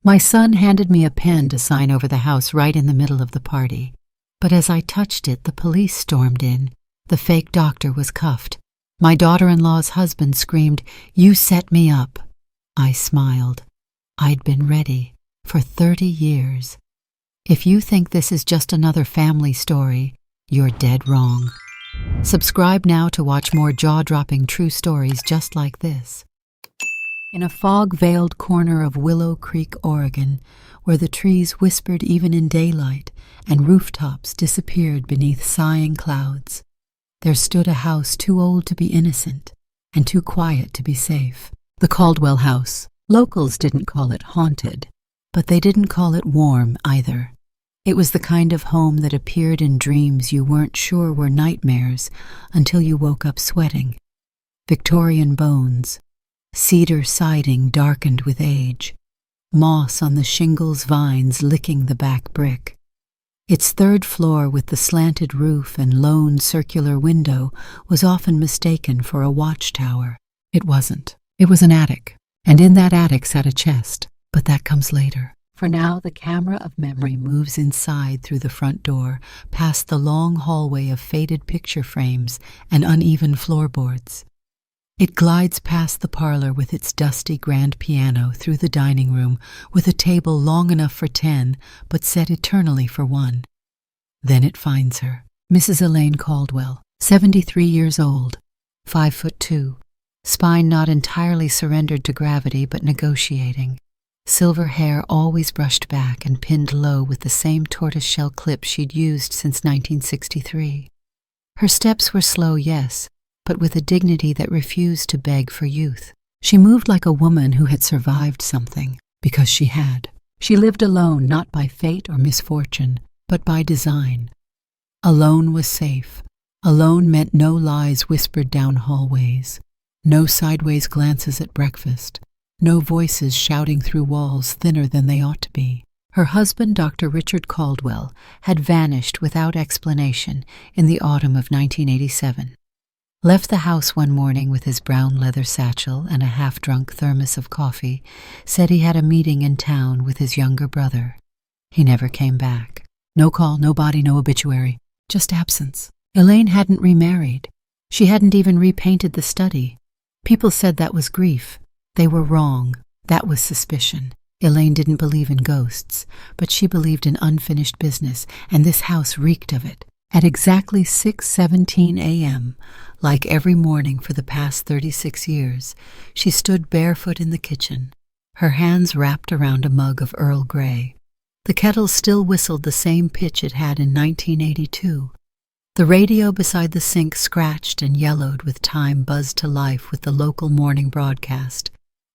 My son handed me a pen to sign over the house right in the middle of the party. But as I touched it, the police stormed in. The fake doctor was cuffed. My daughter-in-law's husband screamed, "You set me up." I smiled. I'd been ready for 30 years. If you think this is just another family story, you're dead wrong. Subscribe now to watch more jaw-dropping true stories just like this. In a fog-veiled corner of Willow Creek, Oregon, where the trees whispered even in daylight and rooftops disappeared beneath sighing clouds, there stood a house too old to be innocent and too quiet to be safe. The Caldwell House. Locals didn't call it haunted, but they didn't call it warm either. It was the kind of home that appeared in dreams you weren't sure were nightmares until you woke up sweating. Victorian bones, cedar siding darkened with age, moss on the shingles, vines licking the back brick. Its third floor with the slanted roof and lone circular window was often mistaken for a watchtower. It wasn't. It was an attic, and in that attic sat a chest, but that comes later. For now, the camera of memory moves inside through the front door, past the long hallway of faded picture frames and uneven floorboards. It glides past the parlor with its dusty grand piano, through the dining room with a table long enough for 10 but set eternally for 1. Then it finds her, Mrs. Elaine Caldwell, 73 years old, 5'2", spine not entirely surrendered to gravity but negotiating. Silver hair always brushed back and pinned low with the same tortoiseshell clip she'd used since 1963. Her steps were slow, yes, but with a dignity that refused to beg for youth. She moved like a woman who had survived something, because she had. She lived alone, not by fate or misfortune, but by design. Alone was safe. Alone meant no lies whispered down hallways, no sideways glances at breakfast, no voices shouting through walls thinner than they ought to be. Her husband, Dr. Richard Caldwell, had vanished without explanation in the autumn of 1987. Left the house one morning with his brown leather satchel and a half-drunk thermos of coffee, said he had a meeting in town with his younger brother. He never came back. No call, no body, no obituary, just absence. Elaine hadn't remarried. She hadn't even repainted the study. People said that was grief. They were wrong. That was suspicion. Elaine didn't believe in ghosts, but she believed in unfinished business, and this house reeked of it. At exactly 6:17 a.m., like every morning for the past 36 years, she stood barefoot in the kitchen, her hands wrapped around a mug of Earl Grey. The kettle still whistled the same pitch it had in 1982. The radio beside the sink scratched and yellowed with time buzzed to life with the local morning broadcast,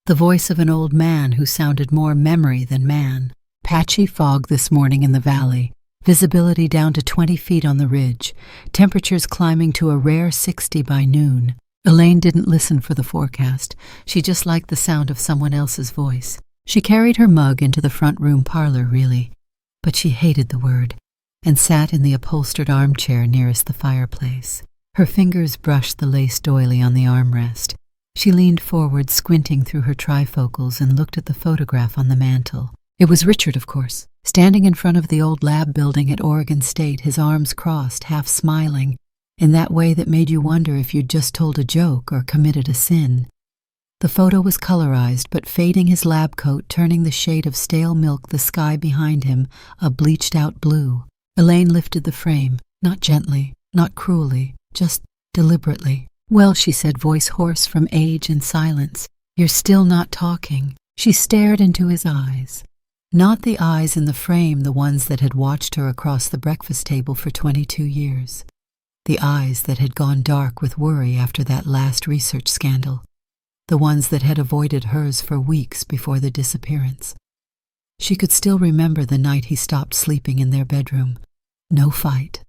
the voice of an old man who sounded more memory than man. Patchy fog this morning in the valley, visibility down to 20 feet on the ridge, temperatures climbing to a rare 60 by noon. Elaine didn't listen for the forecast. She just liked the sound of someone else's voice. She carried her mug into the front room parlor, really, but she hated the word, and sat in the upholstered armchair nearest the fireplace. Her fingers brushed the lace doily on the armrest. She leaned forward, squinting through her trifocals, and looked at the photograph on the mantel. It was Richard, of course, standing in front of the old lab building at Oregon State, his arms crossed, half smiling, in that way that made you wonder if you'd just told a joke or committed a sin. The photo was colorized, but fading, his lab coat turning the shade of stale milk, the sky behind him a bleached-out blue. Elaine lifted the frame, not gently, not cruelly, just deliberately. "Well," she said, voice hoarse from age and silence, "you're still not talking." She stared into his eyes. Not the eyes in the frame, the ones that had watched her across the breakfast table for 22 years. The eyes that had gone dark with worry after that last research scandal. The ones that had avoided hers for weeks before the disappearance. She could still remember the night he stopped sleeping in their bedroom. No fight,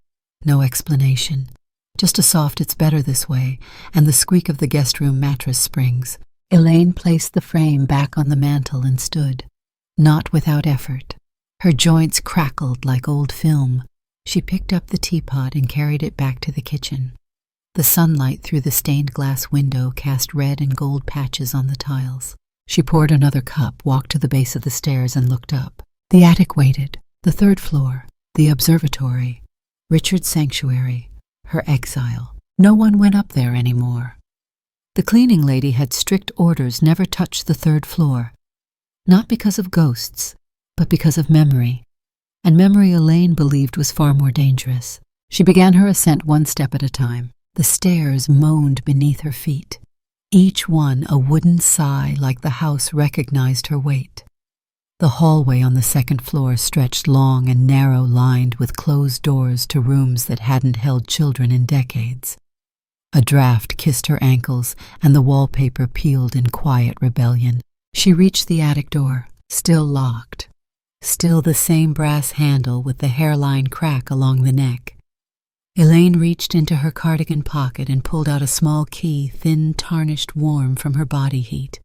no explanation. Just a soft "it's better this way," and the squeak of the guest room mattress springs. Elaine placed the frame back on the mantel and stood. Not without effort. Her joints crackled like old film. She picked up the teapot and carried it back to the kitchen. The sunlight through the stained glass window cast red and gold patches on the tiles. She poured another cup, walked to the base of the stairs, and looked up. The attic waited. The third floor. The observatory. Richard's sanctuary. Her exile. No one went up there anymore. The cleaning lady had strict orders never touch the third floor. Not because of ghosts, but because of memory. And memory Elaine believed was far more dangerous. She began her ascent one step at a time. The stairs moaned beneath her feet. Each one a wooden sigh like the house recognized her weight. The hallway on the second floor stretched long and narrow, lined with closed doors to rooms that hadn't held children in decades. A draft kissed her ankles, and the wallpaper peeled in quiet rebellion. She reached the attic door, still locked. Still the same brass handle with the hairline crack along the neck. Elaine reached into her cardigan pocket and pulled out a small key, thin, tarnished, warm from her body heat.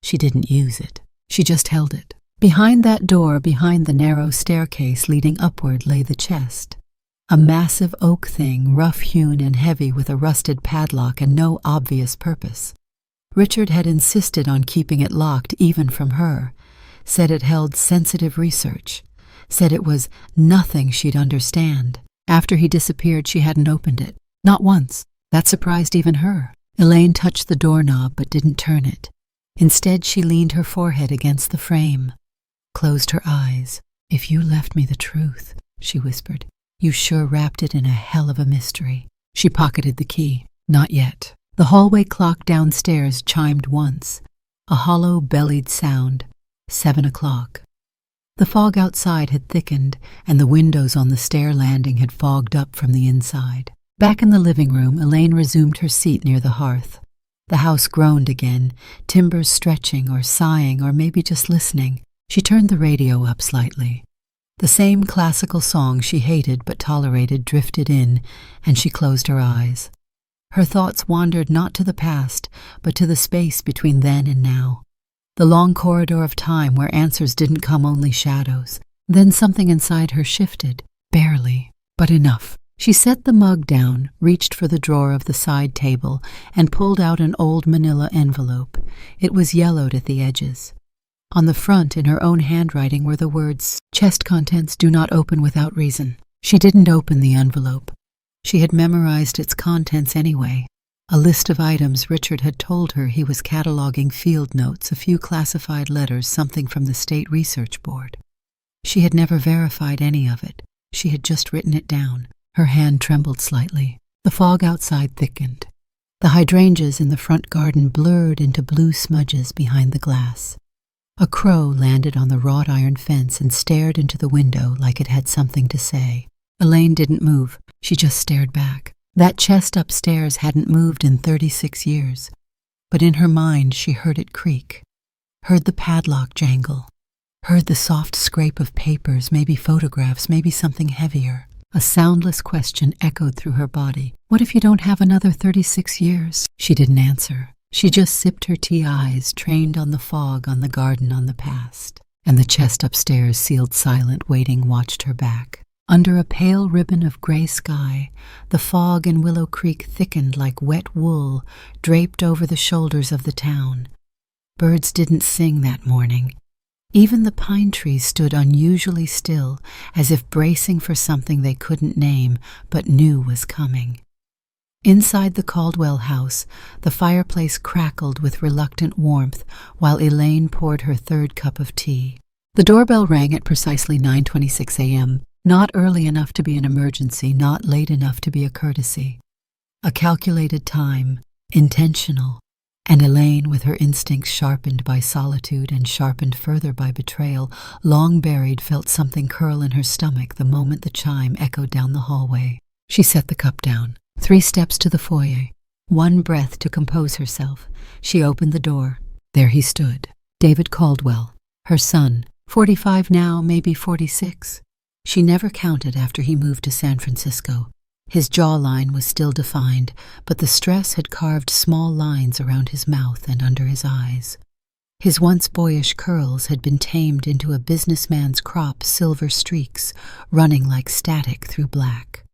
She didn't use it. She just held it. Behind that door, behind the narrow staircase leading upward, lay the chest. A massive oak thing, rough-hewn and heavy with a rusted padlock and no obvious purpose. Richard had insisted on keeping it locked even from her, said it held sensitive research, said it was nothing she'd understand. After he disappeared, she hadn't opened it. Not once. That surprised even her. Elaine touched the doorknob but didn't turn it. Instead, she leaned her forehead against the frame, closed her eyes. "If you left me the truth," she whispered, "you sure wrapped it in a hell of a mystery." She pocketed the key. Not yet. The hallway clock downstairs chimed once, a hollow-bellied sound. 7 o'clock. The fog outside had thickened, and the windows on the stair landing had fogged up from the inside. Back in the living room, Elaine resumed her seat near the hearth. The house groaned again, timbers stretching or sighing or maybe just listening. She turned the radio up slightly. The same classical song she hated but tolerated drifted in, and she closed her eyes. Her thoughts wandered not to the past, but to the space between then and now. The long corridor of time where answers didn't come, only shadows. Then something inside her shifted, barely, but enough. She set the mug down, reached for the drawer of the side table, and pulled out an old manila envelope. It was yellowed at the edges. On the front, in her own handwriting, were the words, "Chest contents do not open without reason." She didn't open the envelope. She had memorized its contents anyway. A list of items Richard had told her he was cataloging, field notes, a few classified letters, something from the State Research Board. She had never verified any of it. She had just written it down. Her hand trembled slightly. The fog outside thickened. The hydrangeas in the front garden blurred into blue smudges behind the glass. A crow landed on the wrought iron fence and stared into the window like it had something to say. Elaine didn't move. She just stared back. That chest upstairs hadn't moved in 36 years, but in her mind she heard it creak, heard the padlock jangle, heard the soft scrape of papers, maybe photographs, maybe something heavier. A soundless question echoed through her body. "What if you don't have another 36 years? She didn't answer. She just sipped her tea, eyes trained on the fog, on the garden, on the past. And the chest upstairs, sealed silent, waiting, watched her back. Under a pale ribbon of gray sky, the fog in Willow Creek thickened like wet wool draped over the shoulders of the town. Birds didn't sing that morning. Even the pine trees stood unusually still, as if bracing for something they couldn't name but knew was coming. Inside the Caldwell house, the fireplace crackled with reluctant warmth while Elaine poured her third cup of tea. The doorbell rang at precisely 9:26 a.m., not early enough to be an emergency, not late enough to be a courtesy. A calculated time, intentional, and Elaine, with her instincts sharpened by solitude and sharpened further by betrayal, long buried, felt something curl in her stomach the moment the chime echoed down the hallway. She set the cup down. 3 steps to the foyer. 1 breath to compose herself. She opened the door. There he stood, David Caldwell, her son, 45 now, maybe 46. She never counted after he moved to San Francisco. His jawline was still defined, but the stress had carved small lines around his mouth and under his eyes. His once boyish curls had been tamed into a businessman's crop, silver streaks running like static through black.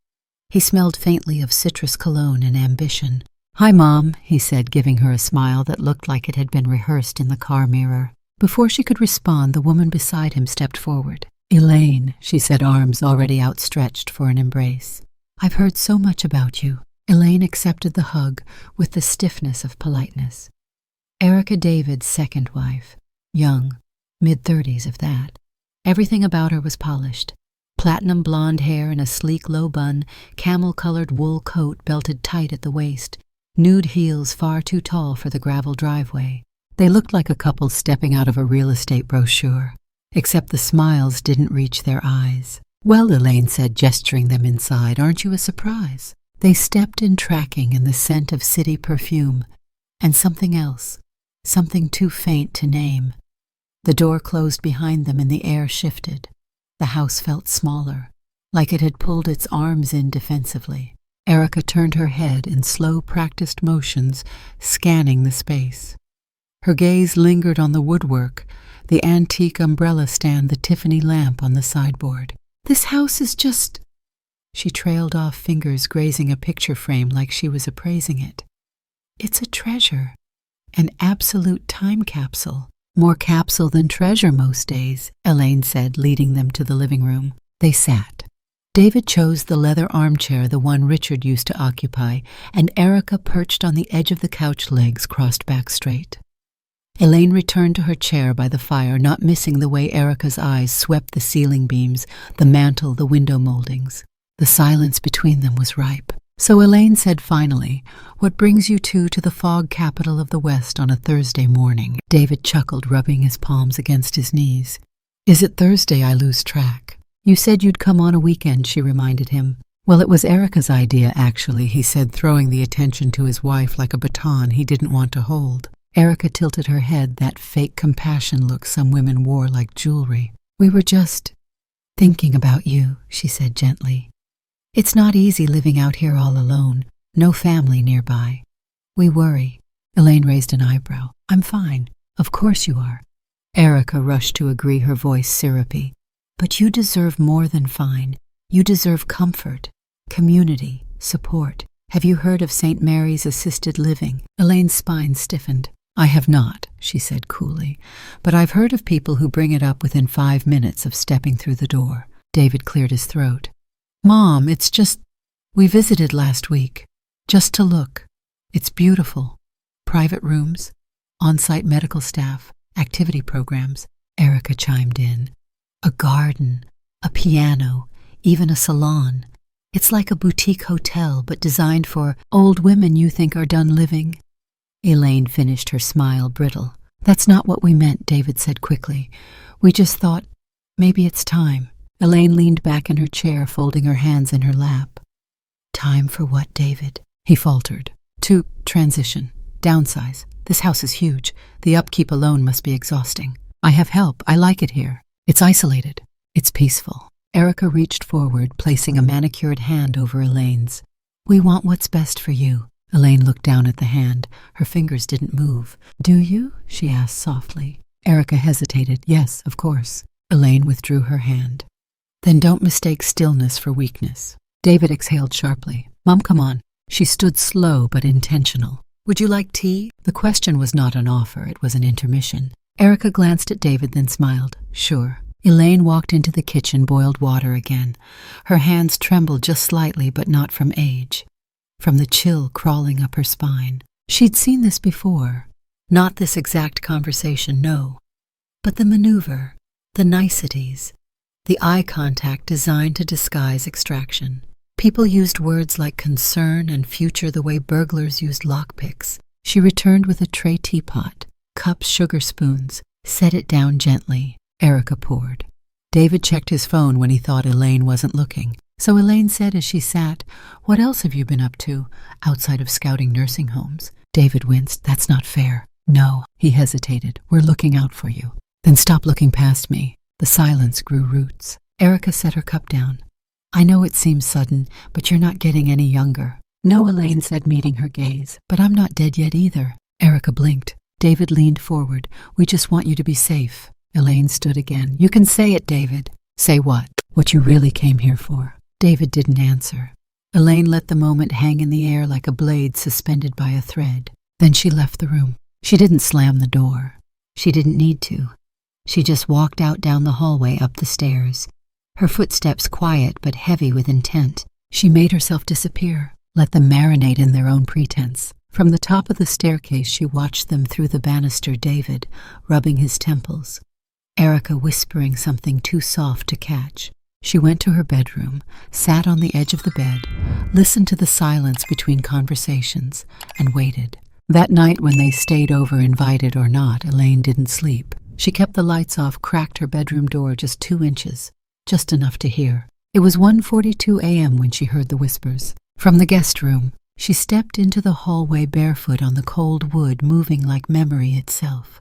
He smelled faintly of citrus cologne and ambition, "Hi, Mom," he said, giving her a smile that looked like it had been rehearsed in the car mirror. Before she could respond, the woman beside him stepped forward. "Elaine," she said, arms already outstretched for an embrace. "I've heard so much about you." Elaine accepted the hug with the stiffness of politeness. Erica David's second wife, young, mid-30s if that. Everything about her was polished. Platinum blonde hair in a sleek low bun, camel-colored wool coat belted tight at the waist, nude heels far too tall for the gravel driveway. They looked like a couple stepping out of a real estate brochure, except the smiles didn't reach their eyes. "Well," Elaine said, gesturing them inside, "aren't you a surprise?" They stepped in tracking in the scent of city perfume, and something else, something too faint to name. The door closed behind them and the air shifted. The house felt smaller, like it had pulled its arms in defensively. Erica turned her head in slow, practiced motions, scanning the space. Her gaze lingered on the woodwork, the antique umbrella stand, the Tiffany lamp on the sideboard. "This house is just—" She trailed off, fingers grazing a picture frame like she was appraising it. "It's a treasure, an absolute time capsule." "More capsule than treasure most days," Elaine said, leading them to the living room. They sat. David chose the leather armchair, the one Richard used to occupy, and Erica perched on the edge of the couch, legs crossed back straight. Elaine returned to her chair by the fire, not missing the way Erica's eyes swept the ceiling beams, the mantel, the window moldings. The silence between them was ripe. So Elaine said finally, "What brings you two to the fog capital of the West on a Thursday morning?" David chuckled, rubbing his palms against his knees. "Is it Thursday? I lose track." "You said you'd come on a weekend," she reminded him. "Well, it was Erica's idea, actually," he said, throwing the attention to his wife like a baton he didn't want to hold. Erica tilted her head, that fake compassion look some women wore like jewelry. "We were just thinking about you," she said gently. "It's not easy living out here all alone, no family nearby. We worry." Elaine raised an eyebrow. "I'm fine." "Of course you are." Erica rushed to agree, her voice syrupy. "But you deserve more than fine. You deserve comfort, community, support. Have you heard of St. Mary's Assisted Living?" Elaine's spine stiffened. "I have not," she said coolly, "but I've heard of people who bring it up within 5 minutes of stepping through the door." David cleared his throat. "Mom, it's just, we visited last week, just to look. It's beautiful. Private rooms, on-site medical staff, activity programs." Erica chimed in. "A garden, a piano, even a salon. It's like a boutique hotel, but designed for old women you think are done living." Elaine finished, her smile brittle. "That's not what we meant," David said quickly. "We just thought, maybe it's time." Elaine leaned back in her chair, folding her hands in her lap. "Time for what, David?" he faltered. "To transition, downsize. This house is huge. The upkeep alone must be exhausting. I have help. I like it here. It's isolated. It's peaceful." Erica reached forward, placing a manicured hand over Elaine's. "We want what's best for you." Elaine looked down at the hand. Her fingers didn't move. "Do you?" she asked softly. Erica hesitated. "Yes, of course." Elaine withdrew her hand. "Then don't mistake stillness for weakness." David exhaled sharply. "Mom, come on." She stood slow but intentional. "Would you like tea?" The question was not an offer, it was an intermission. Erica glanced at David, then smiled. "Sure." Elaine walked into the kitchen, boiled water again. Her hands trembled just slightly, but not from age, from the chill crawling up her spine. She'd seen this before. Not this exact conversation, no. But the maneuver, the niceties, the eye contact designed to disguise extraction. People used words like concern and future the way burglars used lockpicks. She returned with a tray teapot, cups, sugar spoons, set it down gently. Erica poured. David checked his phone when he thought Elaine wasn't looking. So Elaine said as she sat, "What else have you been up to, outside of scouting nursing homes?" David winced. "That's not fair." "No," he hesitated. "We're looking out for you." "Then stop looking past me." The silence grew roots. Erica set her cup down. "I know it seems sudden, but you're not getting any younger." "No," Elaine said, meeting her gaze. "But I'm not dead yet either." Erica blinked. David leaned forward. "We just want you to be safe." Elaine stood again. "You can say it, David." "Say what?" "What you really came here for." David didn't answer. Elaine let the moment hang in the air like a blade suspended by a thread. Then she left the room. She didn't slam the door. She didn't need to. She just walked out down the hallway up the stairs, her footsteps quiet but heavy with intent. She made herself disappear, let them marinate in their own pretense. From the top of the staircase she watched them through the banister, David rubbing his temples, Erica whispering something too soft to catch. She went to her bedroom, sat on the edge of the bed, listened to the silence between conversations, and waited. That night when they stayed over, invited or not, Elaine didn't sleep. She kept the lights off, cracked her bedroom door just 2 inches, just enough to hear. It was 1:42 a.m. when she heard the whispers. From the guest room, she stepped into the hallway barefoot on the cold wood, moving like memory itself.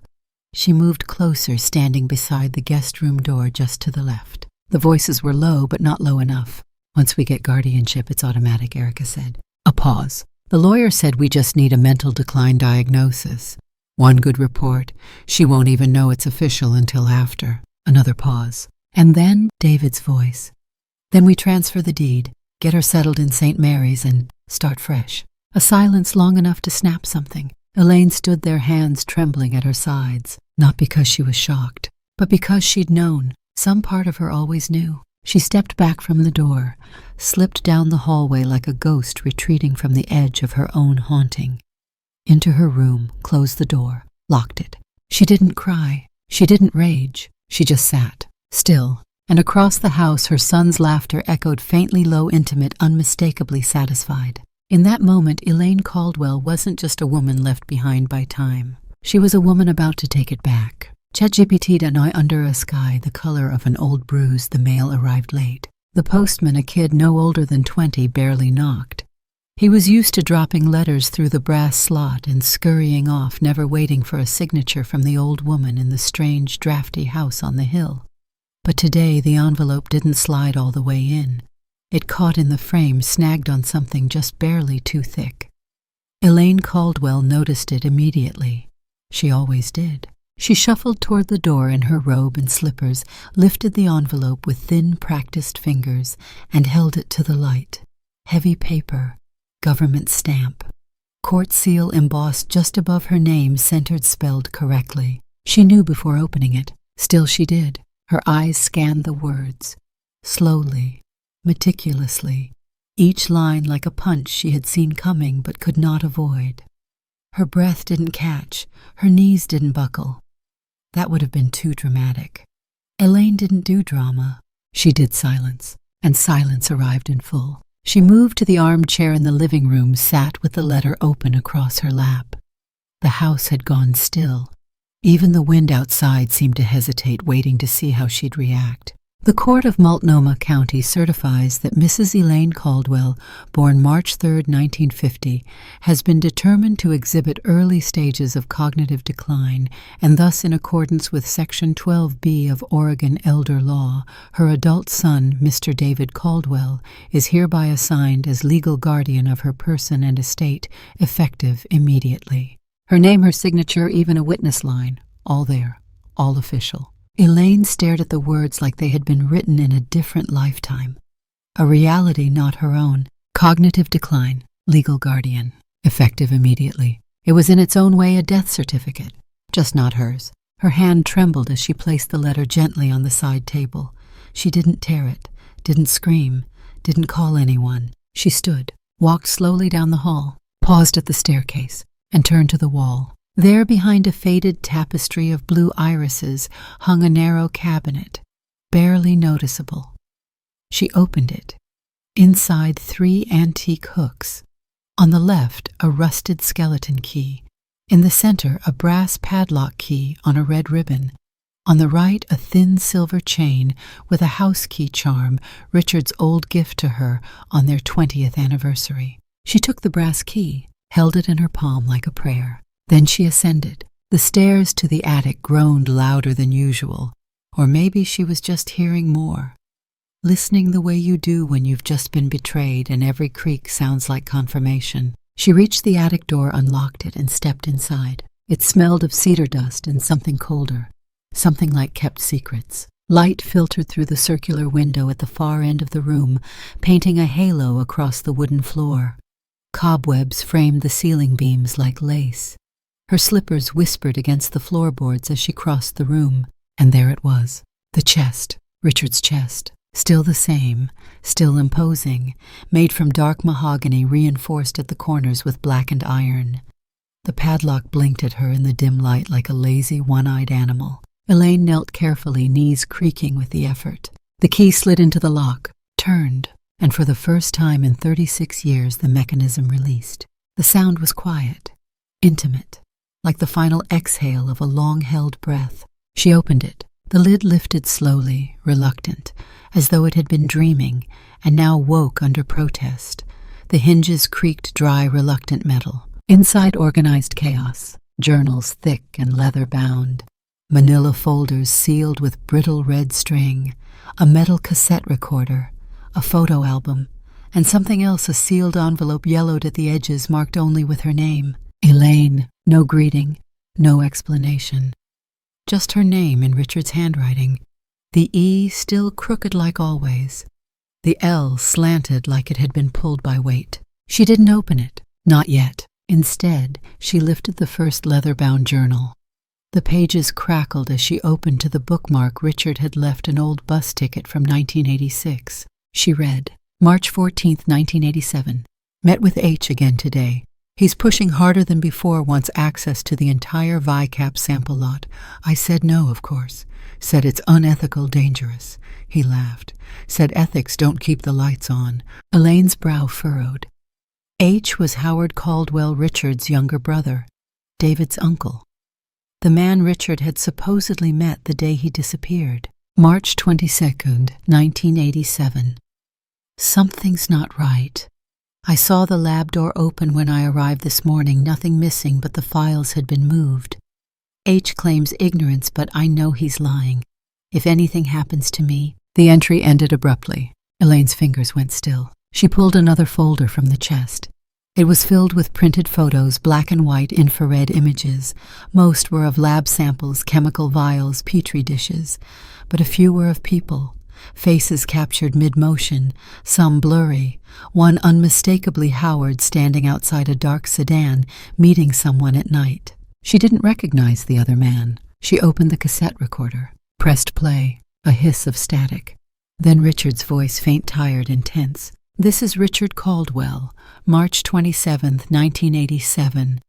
She moved closer, standing beside the guest room door just to the left. The voices were low, but not low enough. "Once we get guardianship, it's automatic," Erica said. A pause. "The lawyer said we just need a mental decline diagnosis." One good report. "She won't even know it's official until after." Another pause. And then David's voice. "Then we transfer the deed, get her settled in St. Mary's, and start fresh." A silence long enough to snap something. Elaine stood there, hands trembling at her sides, not because she was shocked, but because she'd known. Some part of her always knew. She stepped back from the door, slipped down the hallway like a ghost retreating from the edge of her own haunting. Into her room, closed the door, locked it. She didn't cry. She didn't rage. She just sat, still. And across the house her son's laughter echoed faintly low, intimate, unmistakably satisfied. In that moment, Elaine Caldwell wasn't just a woman left behind by time. She was a woman about to take it back. ChatGPT'd an eye under a sky the color of an old bruise. The mail arrived late. The postman, a kid no older than 20, barely knocked. He was used to dropping letters through the brass slot and scurrying off, never waiting for a signature from the old woman in the strange, drafty house on the hill. But today the envelope didn't slide all the way in. It caught in the frame, snagged on something just barely too thick. Elaine Caldwell noticed it immediately. She always did. She shuffled toward the door in her robe and slippers, lifted the envelope with thin, practiced fingers, and held it to the light. Heavy paper, government stamp. Court seal embossed just above her name, centered, spelled correctly. She knew before opening it. Still she did. Her eyes scanned the words. Slowly, meticulously, each line like a punch she had seen coming but could not avoid. Her breath didn't catch. Her knees didn't buckle. That would have been too dramatic. Elaine didn't do drama. She did silence, and silence arrived in full. She moved to the armchair in the living room, sat with the letter open across her lap. The house had gone still. Even the wind outside seemed to hesitate, waiting to see how she'd react. The Court of Multnomah County certifies that Mrs. Elaine Caldwell, born March 3, 1950, has been determined to exhibit early stages of cognitive decline, and thus, in accordance with Section 12B of Oregon Elder Law, her adult son, Mr. David Caldwell, is hereby assigned as legal guardian of her person and estate, effective immediately. Her name, her signature, even a witness line, all there, all official. Elaine stared at the words like they had been written in a different lifetime. A reality not her own. Cognitive decline, legal guardian, effective immediately. It was in its own way a death certificate, just not hers. Her hand trembled as she placed the letter gently on the side table. She didn't tear it, didn't scream, didn't call anyone. She stood, walked slowly down the hall, paused at the staircase, and turned to the wall. There, behind a faded tapestry of blue irises, hung a narrow cabinet, barely noticeable. She opened it. Inside, 3 antique hooks. On the left, a rusted skeleton key. In the center, a brass padlock key on a red ribbon. On the right, a thin silver chain with a house key charm, Richard's old gift to her on their 20th anniversary. She took the brass key, held it in her palm like a prayer. Then she ascended. The stairs to the attic groaned louder than usual, or maybe she was just hearing more. Listening the way you do when you've just been betrayed and every creak sounds like confirmation. She reached the attic door, unlocked it, and stepped inside. It smelled of cedar dust and something colder, something like kept secrets. Light filtered through the circular window at the far end of the room, painting a halo across the wooden floor. Cobwebs framed the ceiling beams like lace. Her slippers whispered against the floorboards as she crossed the room, and there it was, the chest, Richard's chest, still the same, still imposing, made from dark mahogany reinforced at the corners with blackened iron. The padlock blinked at her in the dim light like a lazy, one-eyed animal. Elaine knelt carefully, knees creaking with the effort. The key slid into the lock, turned, and for the first time in 36 years the mechanism released. The sound was quiet, intimate, like the final exhale of a long-held breath. She opened it. The lid lifted slowly, reluctant, as though it had been dreaming, and now woke under protest. The hinges creaked dry, reluctant metal. Inside organized chaos, journals thick and leather-bound, manila folders sealed with brittle red string, a metal cassette recorder, a photo album, and something else, a sealed envelope yellowed at the edges marked only with her name. Elaine. No greeting, no explanation. Just her name in Richard's handwriting. The E still crooked like always. The L slanted like it had been pulled by weight. She didn't open it. Not yet. Instead, she lifted the first leather-bound journal. The pages crackled as she opened to the bookmark Richard had left an old bus ticket from 1986. She read, March 14th, 1987. Met with H again today. He's pushing harder than before, wants access to the entire VICAP sample lot. I said no, of course. Said it's unethical, dangerous. He laughed. Said ethics don't keep the lights on. Elaine's brow furrowed. H was Howard Caldwell Richard's younger brother, David's uncle. The man Richard had supposedly met the day he disappeared. March 22nd, 1987. Something's not right. I saw the lab door open when I arrived this morning, nothing missing, but the files had been moved. H claims ignorance, but I know he's lying. If anything happens to me... The entry ended abruptly. Elaine's fingers went still. She pulled another folder from the chest. It was filled with printed photos, black and white infrared images. Most were of lab samples, chemical vials, petri dishes, but a few were of people. Faces captured mid-motion, some blurry, one unmistakably Howard standing outside a dark sedan, meeting someone at night. She didn't recognize the other man. She opened the cassette recorder, pressed play, a hiss of static. Then Richard's voice, faint, tired, intense. This is Richard Caldwell, March 27th, 1987.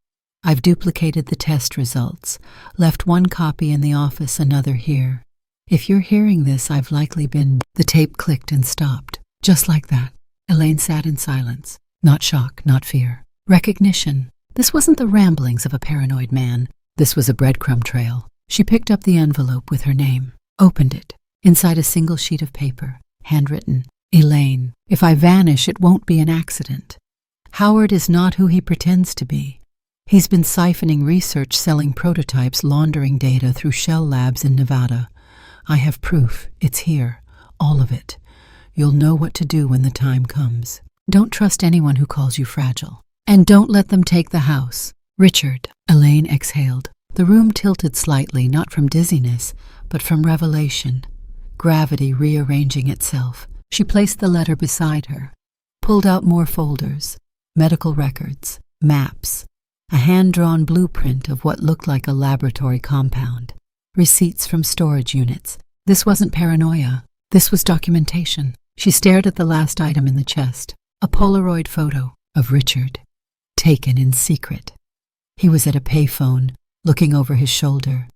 I've duplicated the test results, left one copy in the office, another here. If you're hearing this, I've likely been... The tape clicked and stopped. Just like that. Elaine sat in silence. Not shock, not fear. Recognition. This wasn't the ramblings of a paranoid man. This was a breadcrumb trail. She picked up the envelope with her name, opened it. Inside a single sheet of paper, handwritten. Elaine, if I vanish, it won't be an accident. Howard is not who he pretends to be. He's been siphoning research, selling prototypes, laundering data through shell labs in Nevada. I have proof. It's here. All of it. You'll know what to do when the time comes. Don't trust anyone who calls you fragile. And don't let them take the house. Richard. Elaine exhaled. The room tilted slightly, not from dizziness, but from revelation. Gravity rearranging itself. She placed the letter beside her. Pulled out more folders. Medical records. Maps. A hand-drawn blueprint of what looked like a laboratory compound. Receipts from storage units. This wasn't paranoia. This was documentation. She stared at the last item in the chest. A Polaroid photo of Richard. Taken in secret. He was at a payphone, looking over his shoulder.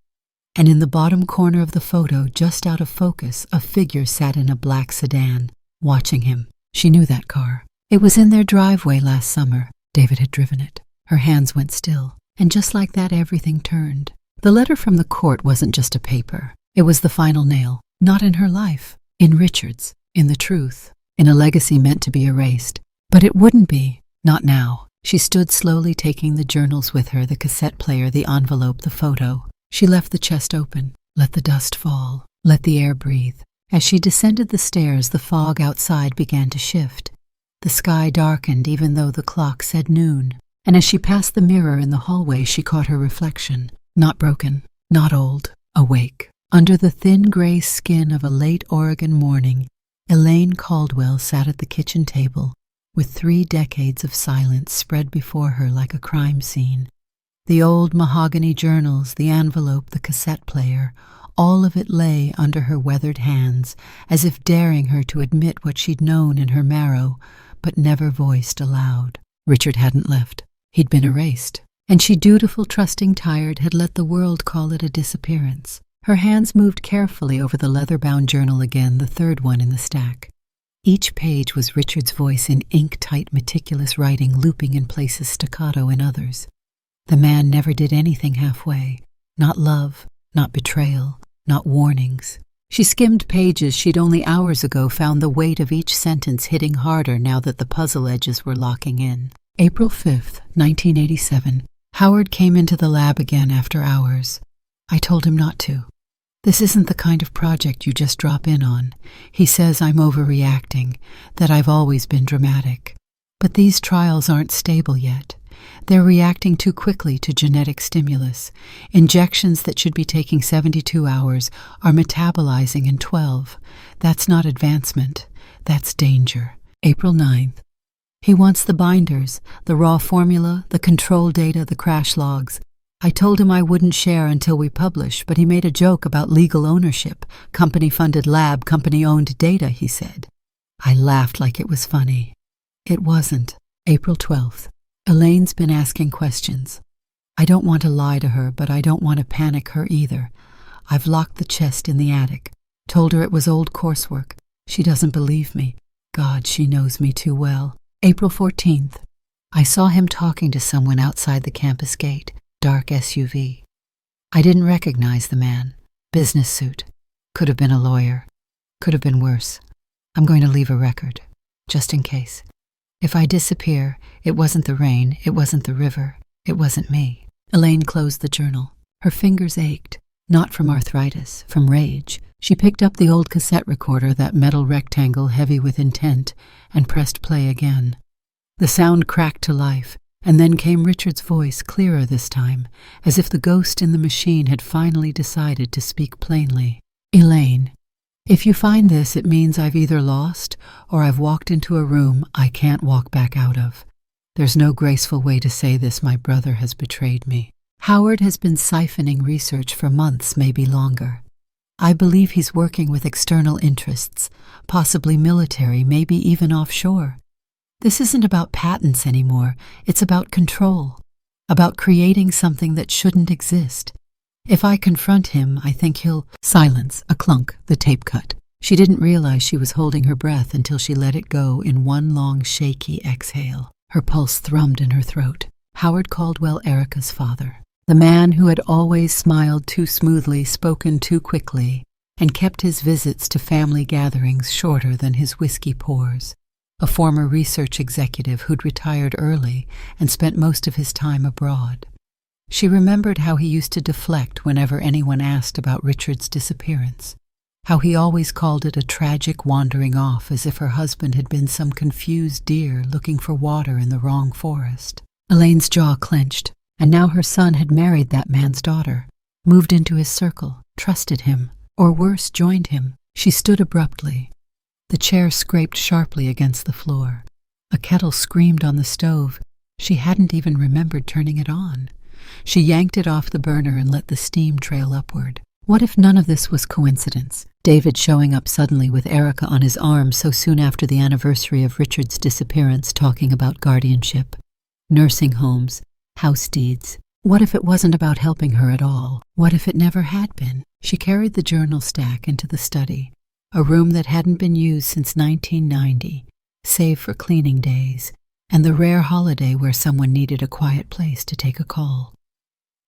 And in the bottom corner of the photo, just out of focus, a figure sat in a black sedan, watching him. She knew that car. It was in their driveway last summer. David had driven it. Her hands went still. And just like that, everything turned. The letter from the court wasn't just a paper. It was the final nail. Not in her life. In Richard's. In the truth. In a legacy meant to be erased. But it wouldn't be. Not now. She stood slowly, taking the journals with her, the cassette player, the envelope, the photo. She left the chest open. Let the dust fall. Let the air breathe. As she descended the stairs, the fog outside began to shift. The sky darkened even though the clock said noon. And as she passed the mirror in the hallway, she caught her reflection. Not broken, not old, awake, Under the thin gray skin of a late Oregon morning, Elaine Caldwell sat at the kitchen table, with 3 decades of silence spread before her like a crime scene. The old mahogany journals, the envelope, the cassette player, all of it lay under her weathered hands, as if daring her to admit what she'd known in her marrow, but never voiced aloud. Richard hadn't left. He'd been erased. And she, dutiful, trusting, tired, had let the world call it a disappearance. Her hands moved carefully over the leather-bound journal again, the 3rd one in the stack. Each page was Richard's voice in ink-tight, meticulous writing, looping in places, staccato in others. The man never did anything halfway. Not love, not betrayal, not warnings. She skimmed pages she'd only hours ago found the weight of each sentence hitting harder now that the puzzle edges were locking in. April 5th, 1987. Howard came into the lab again after hours. I told him not to. This isn't the kind of project you just drop in on. He says I'm overreacting, that I've always been dramatic. But these trials aren't stable yet. They're reacting too quickly to genetic stimulus. Injections that should be taking 72 hours are metabolizing in 12. That's not advancement. That's danger. April 9th. He wants the binders, the raw formula, the control data, the crash logs. I told him I wouldn't share until we publish, but he made a joke about legal ownership. Company-funded lab, company-owned data, he said. I laughed like it was funny. It wasn't. April 12th. Elaine's been asking questions. I don't want to lie to her, but I don't want to panic her either. I've locked the chest in the attic. Told her it was old coursework. She doesn't believe me. God, she knows me too well. April 14th. I saw him talking to someone outside the campus gate. Dark SUV. I didn't recognize the man. Business suit. Could have been a lawyer. Could have been worse. I'm going to leave a record, just in case. If I disappear, it wasn't the rain, it wasn't the river, it wasn't me. Elaine closed the journal. Her fingers ached, not from arthritis, from rage. She picked up the old cassette recorder, that metal rectangle heavy with intent, and pressed play again. The sound cracked to life. And then came Richard's voice, clearer this time, as if the ghost in the machine had finally decided to speak plainly. Elaine, if you find this, it means I've either lost or I've walked into a room I can't walk back out of. There's no graceful way to say this. My brother has betrayed me. Howard has been siphoning research for months, maybe longer. I believe he's working with external interests, possibly military, maybe even offshore. This isn't about patents anymore. It's about control, about creating something that shouldn't exist. If I confront him, I think he'll— Silence, a clunk, the tape cut. She didn't realize she was holding her breath until she let it go in one long, shaky exhale. Her pulse thrummed in her throat. Howard Caldwell, Erica's father. The man who had always smiled too smoothly, spoken too quickly, and kept his visits to family gatherings shorter than his whiskey pours. A former research executive who'd retired early and spent most of his time abroad. She remembered how he used to deflect whenever anyone asked about Richard's disappearance, how he always called it a tragic wandering off, as if her husband had been some confused deer looking for water in the wrong forest. Elaine's jaw clenched, and now her son had married that man's daughter, moved into his circle, trusted him, or worse, joined him. She stood abruptly. The chair scraped sharply against the floor. A kettle screamed on the stove. She hadn't even remembered turning it on. She yanked it off the burner and let the steam trail upward. What if none of this was coincidence? David showing up suddenly with Erica on his arm so soon after the anniversary of Richard's disappearance, talking about guardianship, nursing homes, house deeds. What if it wasn't about helping her at all? What if it never had been? She carried the journal stack into the study, a room that hadn't been used since 1990, save for cleaning days, and the rare holiday where someone needed a quiet place to take a call.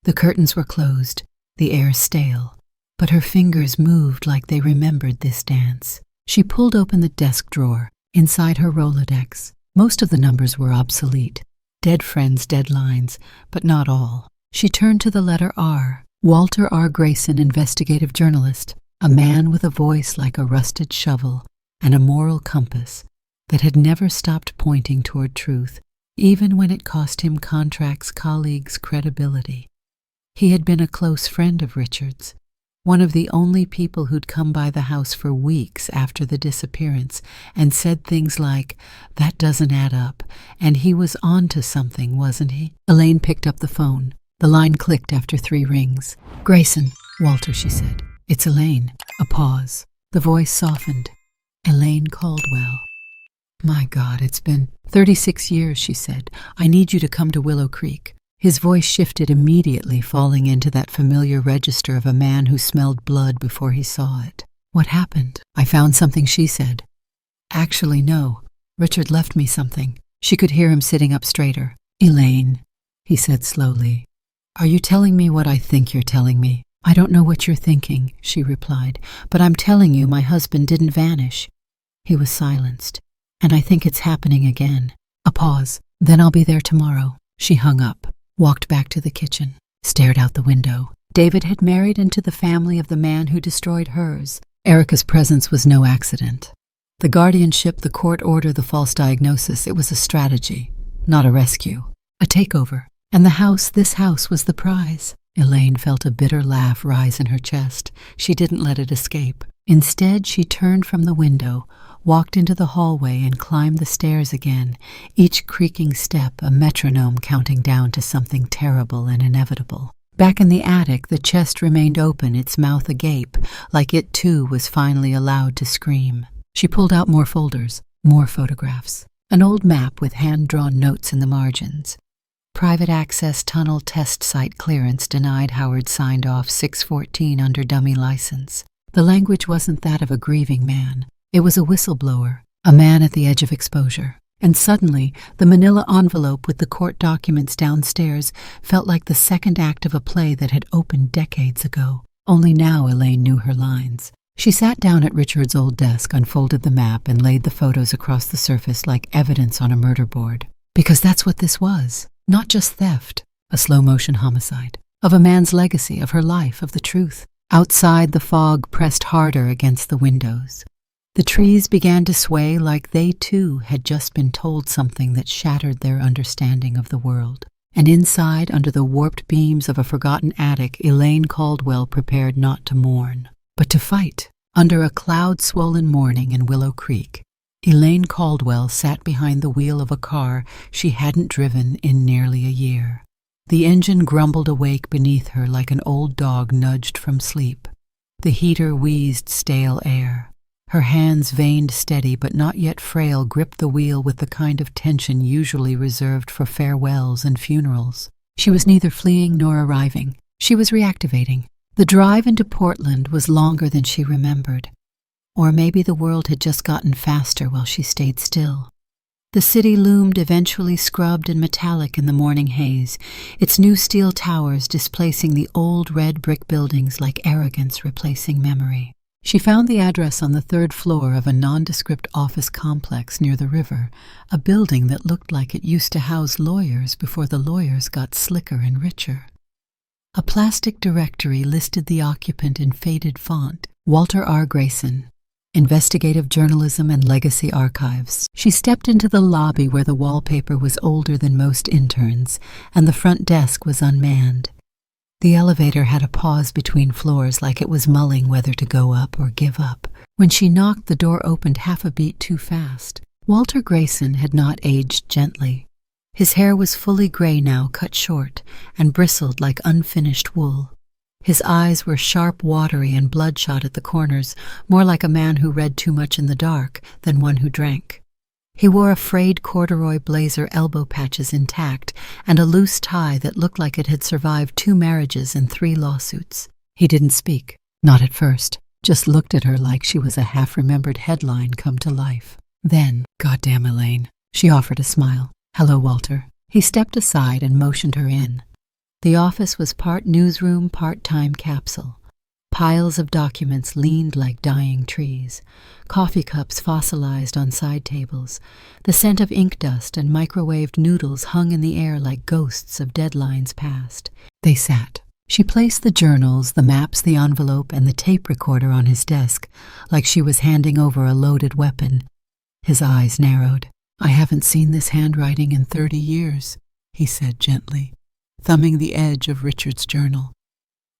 The curtains were closed, the air stale, but her fingers moved like they remembered this dance. She pulled open the desk drawer. Inside her Rolodex, most of the numbers were obsolete. Dead friends, dead lines, but not all. She turned to the letter R. Walter R. Grayson, investigative journalist, a man with a voice like a rusted shovel and a moral compass that had never stopped pointing toward truth, even when it cost him contracts, colleagues, credibility. He had been a close friend of Richard's. one of the only people who'd come by the house for weeks after the disappearance and said things like, "That doesn't add up," and he was on to something, wasn't he? Elaine picked up the phone. The line clicked after 3 rings. "Grayson." "Walter," she said. "It's Elaine." A pause. The voice softened. "Elaine Caldwell." "My God, it's been 36 years," she said. "I need you to come to Willow Creek." His voice shifted immediately, falling into that familiar register of a man who smelled blood before he saw it. "What happened?" "I found something," she said. "Actually, no. Richard left me something." She could hear him sitting up straighter. "Elaine," he said slowly, "are you telling me what I think you're telling me?" "I don't know what you're thinking," she replied, "but I'm telling you my husband didn't vanish." He was silenced. "And I think it's happening again." A pause. "Then I'll be there tomorrow." She hung up, walked back to the kitchen, stared out the window. David had married into the family of the man who destroyed hers. Erica's presence was no accident. The guardianship, the court order, the false diagnosis, it was a strategy, not a rescue. A takeover. And the house, this house, was the prize. Elaine felt a bitter laugh rise in her chest. She didn't let it escape. Instead, she turned from the window, walked into the hallway, and climbed the stairs again, each creaking step a metronome counting down to something terrible and inevitable. Back in the attic, the chest remained open, its mouth agape, like it too was finally allowed to scream. She pulled out more folders, more photographs, an old map with hand-drawn notes in the margins. Private access tunnel test site clearance denied. Howard signed off 614 under dummy license. The language wasn't that of a grieving man. It was a whistleblower, a man at the edge of exposure. And suddenly, the manila envelope with the court documents downstairs felt like the second act of a play that had opened decades ago. Only now Elaine knew her lines. She sat down at Richard's old desk, unfolded the map, and laid the photos across the surface like evidence on a murder board. Because that's what this was. Not just theft, a slow-motion homicide. Of a man's legacy, of her life, of the truth. Outside, the fog pressed harder against the windows. The trees began to sway like they, too, had just been told something that shattered their understanding of the world. And inside, under the warped beams of a forgotten attic, Elaine Caldwell prepared not to mourn, but to fight. Under a cloud-swollen morning in Willow Creek, Elaine Caldwell sat behind the wheel of a car she hadn't driven in nearly a year. The engine grumbled awake beneath her like an old dog nudged from sleep. The heater wheezed stale air. Her hands, veined steady but not yet frail, gripped the wheel with the kind of tension usually reserved for farewells and funerals. She was neither fleeing nor arriving. She was reactivating. The drive into Portland was longer than she remembered. Or maybe the world had just gotten faster while she stayed still. The city loomed, eventually scrubbed and metallic in the morning haze, its new steel towers displacing the old red brick buildings like arrogance replacing memory. She found the address on the 3rd floor of a nondescript office complex near the river, a building that looked like it used to house lawyers before the lawyers got slicker and richer. A plastic directory listed the occupant in faded font, Walter R. Grayson, Investigative Journalism and Legacy Archives. She stepped into the lobby where the wallpaper was older than most interns, and the front desk was unmanned. The elevator had a pause between floors like it was mulling whether to go up or give up. When she knocked, the door opened half a beat too fast. Walter Grayson had not aged gently. His hair was fully gray now, cut short, and bristled like unfinished wool. His eyes were sharp, watery, and bloodshot at the corners, more like a man who read too much in the dark than one who drank. He wore a frayed corduroy blazer, elbow patches intact, and a loose tie that looked like it had survived 2 marriages and 3 lawsuits. He didn't speak, not at first, just looked at her like she was a half-remembered headline come to life. Then, "Goddamn, Elaine," she offered a smile. "Hello, Walter." He stepped aside and motioned her in. The office was part newsroom, part time capsule. Piles of documents leaned like dying trees. Coffee cups fossilized on side tables. The scent of ink dust and microwaved noodles hung in the air like ghosts of deadlines past. They sat. She placed the journals, the maps, the envelope, and the tape recorder on his desk, like she was handing over a loaded weapon. His eyes narrowed. "I haven't seen this handwriting in 30 years, he said gently, thumbing the edge of Richard's journal.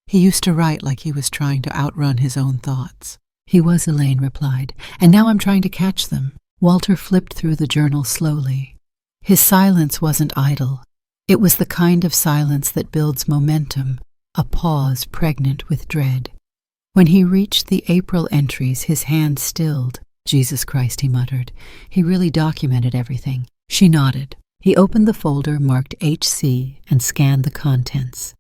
He used to write like he was trying to outrun his own thoughts. He was, Elaine replied, and now I'm trying to catch them. Walter flipped through the journal slowly. His silence wasn't idle. It was the kind of silence that builds momentum, a pause pregnant with dread. When he reached the April entries, his hand stilled. Jesus Christ, he muttered. He really documented everything. She nodded. He opened the folder marked HC and scanned the contents.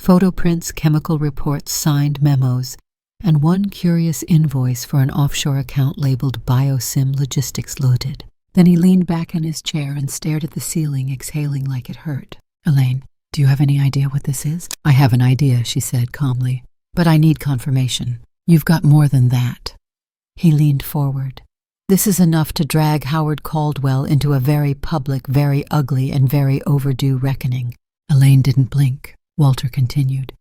Photo prints, chemical reports, signed memos, and one curious invoice for an offshore account labeled Biosim Logistics Loaded. Then he leaned back in his chair and stared at the ceiling, exhaling like it hurt. Elaine, do you have any idea what this is? I have an idea, she said calmly, but I need confirmation. You've got more than that. He leaned forward. This is enough to drag Howard Caldwell into a very public, very ugly, and very overdue reckoning. Elaine didn't blink. Walter continued.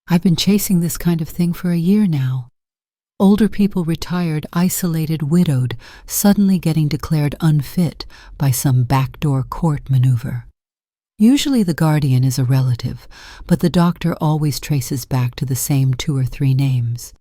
I've been chasing this kind of thing for a year now. Older people, retired, isolated, widowed, suddenly getting declared unfit by some backdoor court maneuver. Usually the guardian is a relative, but the doctor always traces back to the same 2 or 3 names.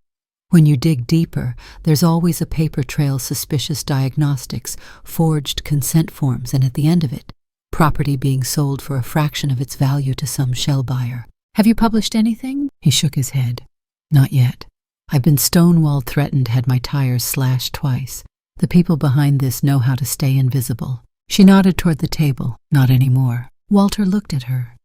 When you dig deeper, there's always a paper trail, suspicious diagnostics, forged consent forms, and at the end of it, property being sold for a fraction of its value to some shell buyer. Have you published anything? He shook his head. Not yet. I've been stonewalled, threatened, had my tires slashed twice. The people behind this know how to stay invisible. She nodded toward the table. Not anymore. Walter looked at her.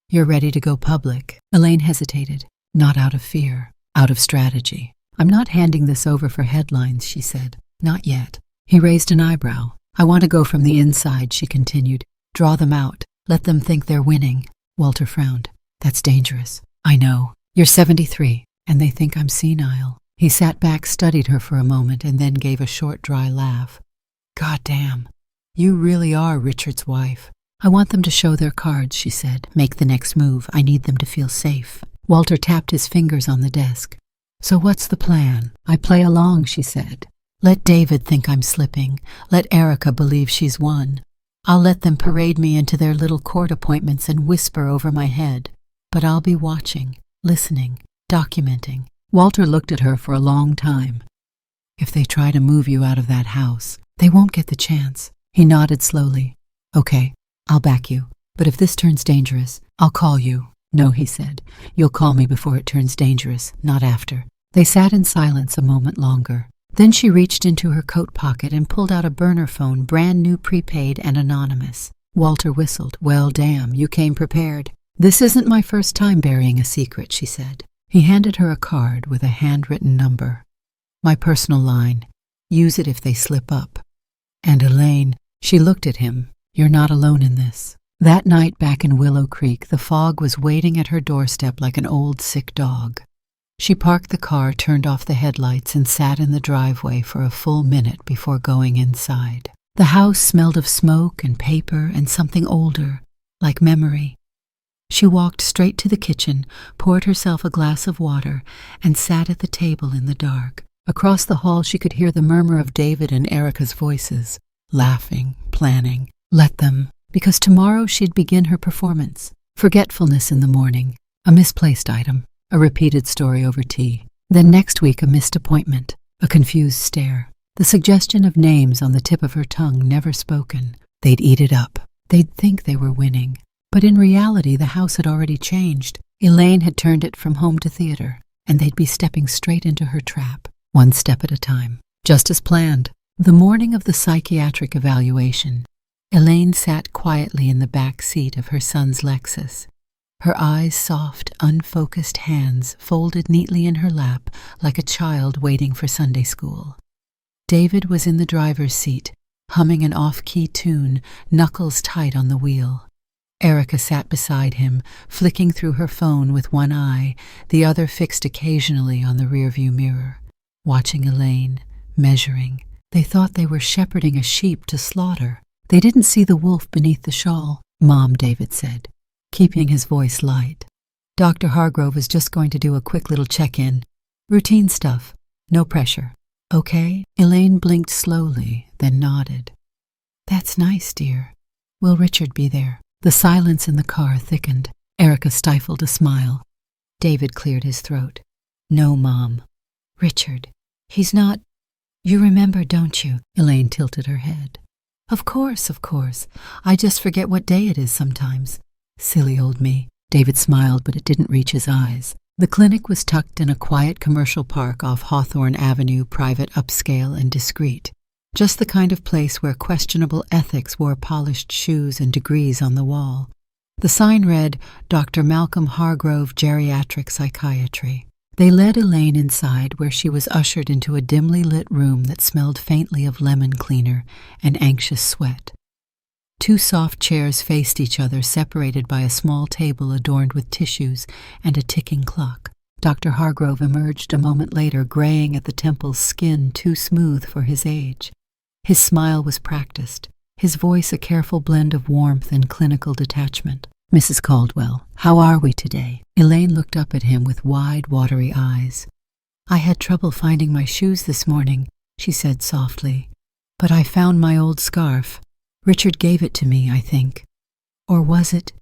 You're ready to go public. Elaine hesitated. Not out of fear, out of strategy. I'm not handing this over for headlines, she said. Not yet. He raised an eyebrow. I want to go from the inside, she continued. Draw them out. Let them think they're winning. Walter frowned. That's dangerous. I know. You're 73, and they think I'm senile. He sat back, studied her for a moment, and then gave a short, dry laugh. God damn. You really are Richard's wife. I want them to show their cards, she said. Make the next move. I need them to feel safe. Walter tapped his fingers on the desk. So what's the plan? I play along, she said. Let David think I'm slipping. Let Erica believe she's won. I'll let them parade me into their little court appointments and whisper over my head. But I'll be watching, listening, documenting. Walter looked at her for a long time. If they try to move you out of that house, they won't get the chance. He nodded slowly. Okay, I'll back you. But if this turns dangerous, I'll call you. No, he said. You'll call me before it turns dangerous, not after. They sat in silence a moment longer. Then she reached into her coat pocket and pulled out a burner phone, brand new, prepaid, and anonymous. Walter whistled. Well, damn, you came prepared. This isn't my first time burying a secret, she said. He handed her a card with a handwritten number. My personal line. Use it if they slip up. And Elaine, she looked at him. You're not alone in this. That night back in Willow Creek, the fog was waiting at her doorstep like an old sick dog. She parked the car, turned off the headlights, and sat in the driveway for a full minute before going inside. The house smelled of smoke and paper and something older, like memory. She walked straight to the kitchen, poured herself a glass of water, and sat at the table in the dark. Across the hall she could hear the murmur of David and Erica's voices, laughing, planning. Let them, because tomorrow she'd begin her performance. Forgetfulness in the morning, a misplaced item, a repeated story over tea. Then next week a missed appointment, a confused stare, the suggestion of names on the tip of her tongue never spoken. They'd eat it up. They'd think they were winning. But in reality, the house had already changed. Elaine had turned it from home to theater, and they'd be stepping straight into her trap, one step at a time. Just as planned. The morning of the psychiatric evaluation, Elaine sat quietly in the back seat of her son's Lexus, her eyes soft, unfocused, hands folded neatly in her lap like a child waiting for Sunday school. David was in the driver's seat, humming an off-key tune, knuckles tight on the wheel. Erica sat beside him, flicking through her phone with one eye, the other fixed occasionally on the rearview mirror, watching Elaine, measuring. They thought they were shepherding a sheep to slaughter. They didn't see the wolf beneath the shawl, Mom, David said, keeping his voice light. Dr. Hargrove is just going to do a quick little check-in. Routine stuff. No pressure. Okay? Elaine blinked slowly, then nodded. That's nice, dear. Will Richard be there? The silence in the car thickened. Erica stifled a smile. David cleared his throat. No, Mom. Richard. He's not. You remember, don't you? Elaine tilted her head. Of course. I just forget what day it is sometimes. Silly old me. David smiled, but it didn't reach his eyes. The clinic was tucked in a quiet commercial park off Hawthorne Avenue, private, upscale, and discreet. Just the kind of place where questionable ethics wore polished shoes and degrees on the wall. The sign read, Dr. Malcolm Hargrove, Geriatric Psychiatry. They led Elaine inside, where she was ushered into a dimly lit room that smelled faintly of lemon cleaner and anxious sweat. 2 soft chairs faced each other, separated by a small table adorned with tissues and a ticking clock. Dr. Hargrove emerged a moment later, graying at the temples, skin too smooth for his age. His smile was practiced, his voice a careful blend of warmth and clinical detachment. Mrs. Caldwell, how are we today? Elaine looked up at him with wide, watery eyes. I had trouble finding my shoes this morning, she said softly. But I found my old scarf. Richard gave it to me, I think. Or was it?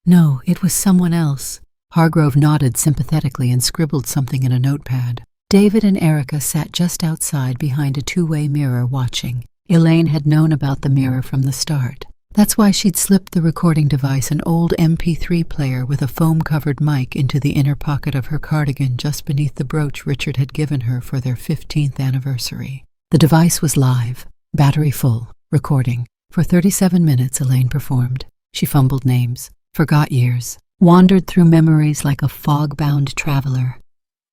No, it was someone else. Hargrove nodded sympathetically and scribbled something in a notepad. David and Erica sat just outside behind a 2-way mirror watching. Elaine had known about the mirror from the start. That's why she'd slipped the recording device, an old MP3 player with a foam-covered mic, into the inner pocket of her cardigan just beneath the brooch Richard had given her for their 15th anniversary. The device was live, battery full, recording. For 37 minutes, Elaine performed. She fumbled names, forgot years, wandered through memories like a fog-bound traveler.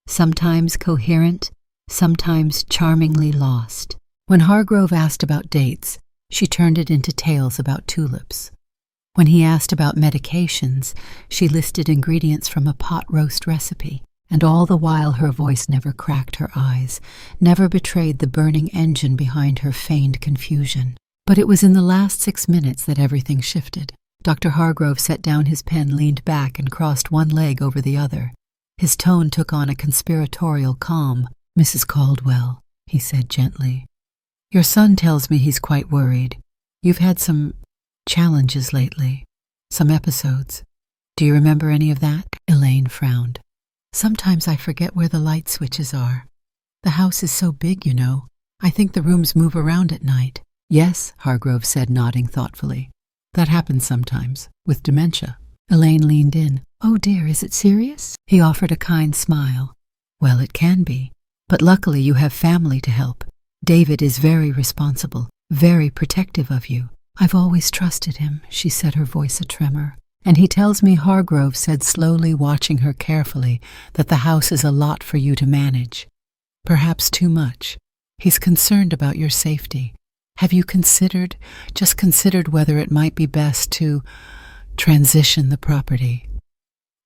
Sometimes coherent, sometimes charmingly lost. When Hargrove asked about dates, she turned it into tales about tulips. When he asked about medications, she listed ingredients from a pot roast recipe, and all the while her voice never cracked her eyes, never betrayed the burning engine behind her feigned confusion. But it was in the last 6 minutes that everything shifted. Dr. Hargrove set down his pen, leaned back, and crossed one leg over the other. His tone took on a conspiratorial calm. Mrs. Caldwell, he said gently, your son tells me he's quite worried. You've had some challenges lately, some episodes. Do you remember any of that? Elaine frowned. Sometimes I forget where the light switches are. The house is so big, you know. I think the rooms move around at night. Yes, Hargrove said, nodding thoughtfully. That happens sometimes, with dementia. Elaine leaned in. Oh dear, is it serious? He offered a kind smile. Well, it can be. But luckily you have family to help. David is very responsible, very protective of you. I've always trusted him, she said, her voice a tremor. And he tells me, Hargrove said slowly, watching her carefully, that the house is a lot for you to manage. Perhaps too much. He's concerned about your safety. Have you just considered whether it might be best to transition the property?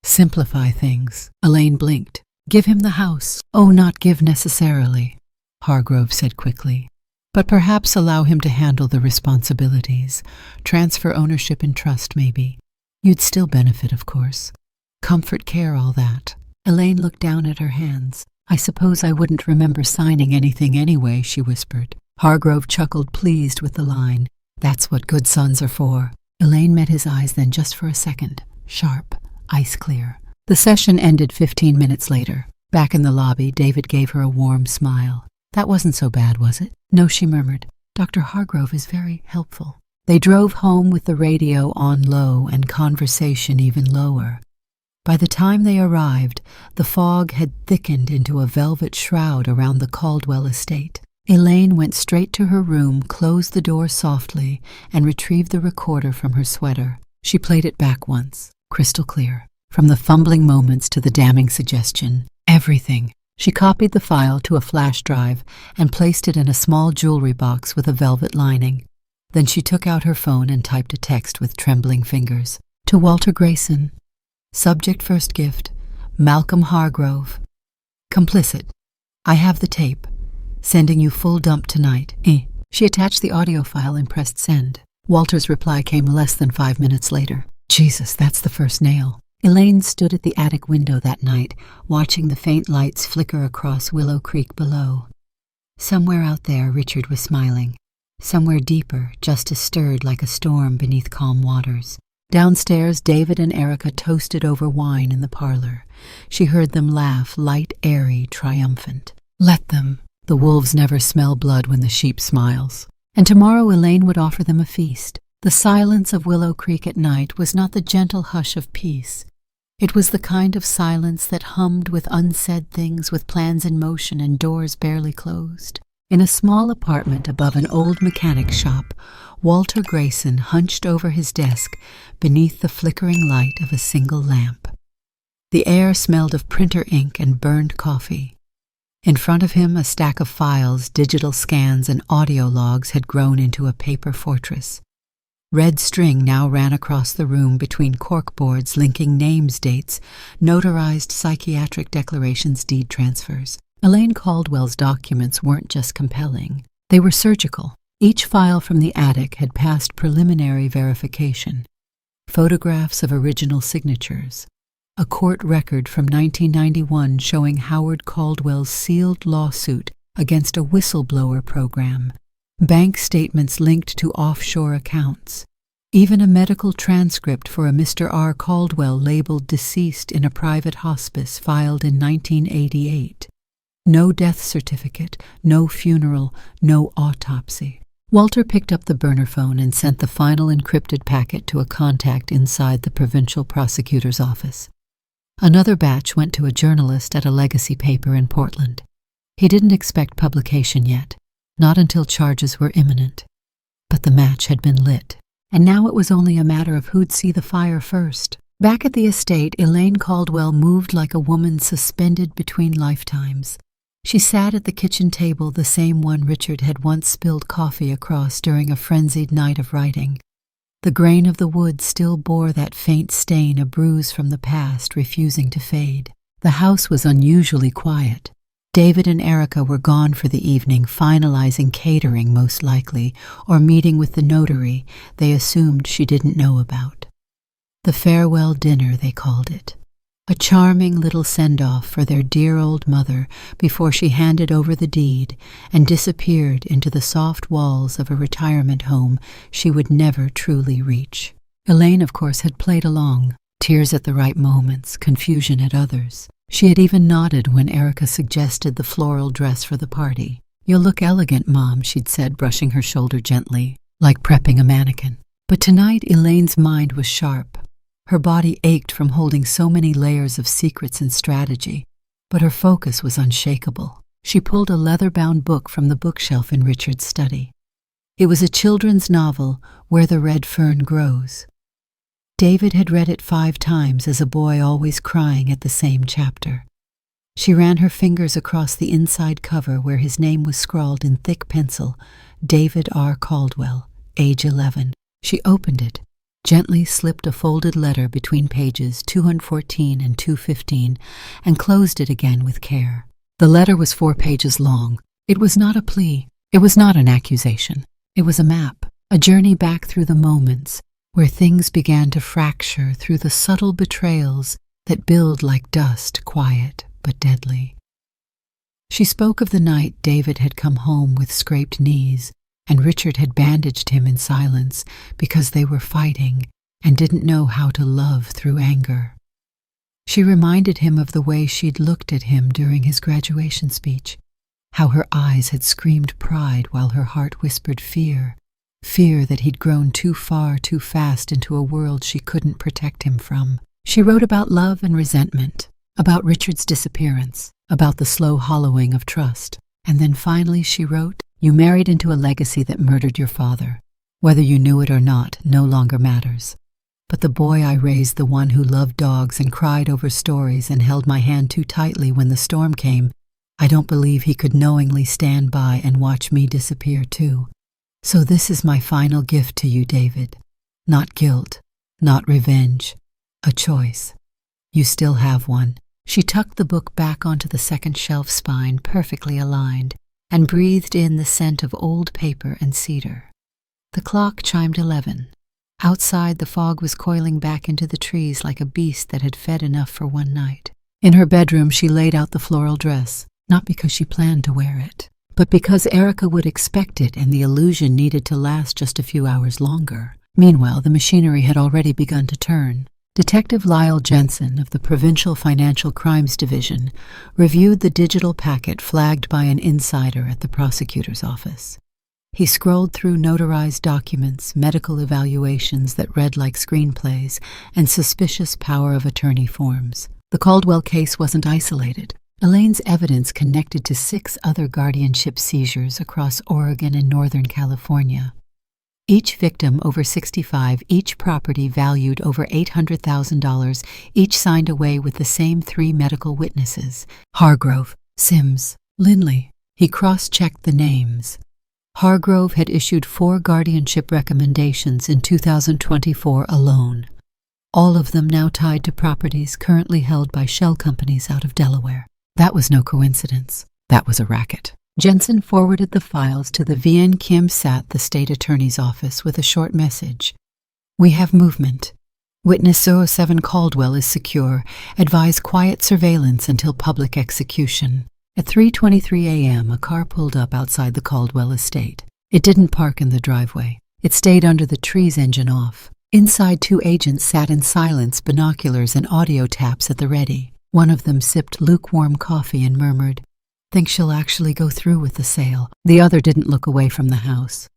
Simplify things. Elaine blinked. Give him the house. Oh, not give necessarily, Hargrove said quickly. But perhaps allow him to handle the responsibilities. Transfer ownership and trust, maybe. You'd still benefit, of course. Comfort, care, all that. Elaine looked down at her hands. I suppose I wouldn't remember signing anything anyway, she whispered. Hargrove chuckled, pleased with the line. That's what good sons are for. Elaine met his eyes then, just for a second. Sharp, ice clear. The session ended 15 minutes later. Back in the lobby, David gave her a warm smile. That wasn't so bad, was it? No, she murmured. Dr. Hargrove is very helpful. They drove home with the radio on low and conversation even lower. By the time they arrived, the fog had thickened into a velvet shroud around the Caldwell estate. Elaine went straight to her room, closed the door softly, and retrieved the recorder from her sweater. She played it back once, crystal clear. From the fumbling moments to the damning suggestion, everything. She copied the file to a flash drive and placed it in a small jewelry box with a velvet lining. Then she took out her phone and typed a text with trembling fingers. To Walter Grayson. Subject first gift, Malcolm Hargrove. Complicit. I have the tape. Sending you full dump tonight. She attached the audio file and pressed send. Walter's reply came less than 5 minutes later. Jesus, that's the first nail. Elaine stood at the attic window that night, watching the faint lights flicker across Willow Creek below. Somewhere out there, Richard was smiling. Somewhere deeper, just as stirred like a storm beneath calm waters. Downstairs, David and Erica toasted over wine in the parlor. She heard them laugh, light, airy, triumphant. Let them. The wolves never smell blood when the sheep smiles. And tomorrow Elaine would offer them a feast. The silence of Willow Creek at night was not the gentle hush of peace. It was the kind of silence that hummed with unsaid things, with plans in motion and doors barely closed. In a small apartment above an old mechanic shop, Walter Grayson hunched over his desk beneath the flickering light of a single lamp. The air smelled of printer ink and burned coffee. In front of him, a stack of files, digital scans, and audio logs had grown into a paper fortress. Red string now ran across the room between corkboards linking names, dates, notarized psychiatric declarations, deed transfers. Elaine Caldwell's documents weren't just compelling. They were surgical. Each file from the attic had passed preliminary verification. Photographs of original signatures. A court record from 1991 showing Howard Caldwell's sealed lawsuit against a whistleblower program. Bank statements linked to offshore accounts. Even a medical transcript for a Mr. R. Caldwell labeled deceased in a private hospice filed in 1988. No death certificate, no funeral, no autopsy. Walter picked up the burner phone and sent the final encrypted packet to a contact inside the provincial prosecutor's office. Another batch went to a journalist at a legacy paper in Portland. He didn't expect publication yet, not until charges were imminent. But the match had been lit, and now it was only a matter of who'd see the fire first. Back at the estate, Elaine Caldwell moved like a woman suspended between lifetimes. She sat at the kitchen table, the same one Richard had once spilled coffee across during a frenzied night of writing. The grain of the wood still bore that faint stain, a bruise from the past, refusing to fade. The house was unusually quiet. David and Erica were gone for the evening, finalizing catering most likely, or meeting with the notary they assumed she didn't know about. The farewell dinner, they called it. A charming little send-off for their dear old mother before she handed over the deed and disappeared into the soft walls of a retirement home she would never truly reach. Elaine, of course, had played along, tears at the right moments, confusion at others. She had even nodded when Erica suggested the floral dress for the party. "You'll look elegant, Mom," she'd said, brushing her shoulder gently, like prepping a mannequin. But tonight Elaine's mind was sharp. Her body ached from holding so many layers of secrets and strategy, but her focus was unshakable. She pulled a leather-bound book from the bookshelf in Richard's study. It was a children's novel, Where the Red Fern Grows. David had read it 5 times as a boy, always crying at the same chapter. She ran her fingers across the inside cover where his name was scrawled in thick pencil, David R. Caldwell, age 11. She opened it, gently slipped a folded letter between pages 214 and 215, and closed it again with care. The letter was 4 pages long. It was not a plea. It was not an accusation. It was a map, a journey back through the moments where things began to fracture, through the subtle betrayals that build like dust, quiet but deadly. She spoke of the night David had come home with scraped knees, and Richard had bandaged him in silence because they were fighting and didn't know how to love through anger. She reminded him of the way she'd looked at him during his graduation speech, how her eyes had screamed pride while her heart whispered fear, fear that he'd grown too far too fast into a world she couldn't protect him from. She wrote about love and resentment, about Richard's disappearance, about the slow hollowing of trust. And then finally she wrote, "You married into a legacy that murdered your father. Whether you knew it or not no longer matters. But the boy I raised, the one who loved dogs and cried over stories and held my hand too tightly when the storm came, I don't believe he could knowingly stand by and watch me disappear too. So this is my final gift to you, David. Not guilt, not revenge, a choice. You still have one." She tucked the book back onto the second shelf spine, perfectly aligned, and breathed in the scent of old paper and cedar. The clock chimed 11. Outside, the fog was coiling back into the trees like a beast that had fed enough for one night. In her bedroom, she laid out the floral dress, not because she planned to wear it, but because Erica would expect it and the illusion needed to last just a few hours longer. Meanwhile, the machinery had already begun to turn. Detective Lyle Jensen of the Provincial Financial Crimes Division reviewed the digital packet flagged by an insider at the prosecutor's office. He scrolled through notarized documents, medical evaluations that read like screenplays, and suspicious power of attorney forms. The Caldwell case wasn't isolated. Elaine's evidence connected to 6 other guardianship seizures across Oregon and Northern California. Each victim over 65, each property valued over $800,000, each signed away with the same 3 medical witnesses: Hargrove, Sims, Lindley. He cross-checked the names. Hargrove had issued 4 guardianship recommendations in 2024 alone, all of them now tied to properties currently held by shell companies out of Delaware. That was no coincidence. That was a racket. Jensen forwarded the files to the Vien Kim Sat, the state attorney's office, with a short message. "We have movement. Witness 07 Caldwell is secure. Advise quiet surveillance until public execution." At 3:23 a.m., a car pulled up outside the Caldwell estate. It didn't park in the driveway. It stayed under the trees, engine off. Inside, 2 agents sat in silence, binoculars and audio taps at the ready. One of them sipped lukewarm coffee and murmured, "Think she'll actually go through with the sale?" The other didn't look away from the house.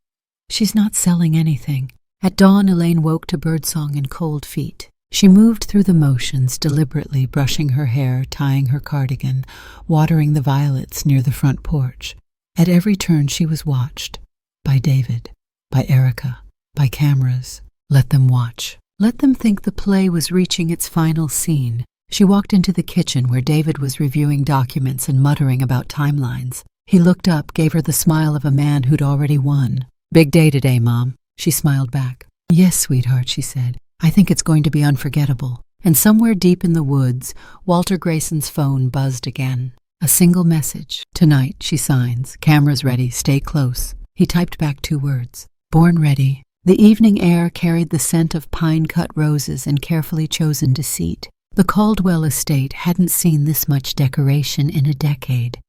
"She's not selling anything." At dawn, Elaine woke to birdsong and cold feet. She moved through the motions, deliberately brushing her hair, tying her cardigan, watering the violets near the front porch. At every turn she was watched. By David, by Erica, by cameras. Let them watch. Let them think the play was reaching its final scene. She walked into the kitchen where David was reviewing documents and muttering about timelines. He looked up, gave her the smile of a man who'd already won. "Big day today, Mom." She smiled back. "Yes, sweetheart," she said. "I think it's going to be unforgettable." And somewhere deep in the woods, Walter Grayson's phone buzzed again. A single message. "Tonight," she signs. "Cameras ready. Stay close." He typed back 2 words. "Born ready." The evening air carried the scent of pine-cut roses and carefully chosen deceit. The Caldwell estate hadn't seen this much decoration in a decade.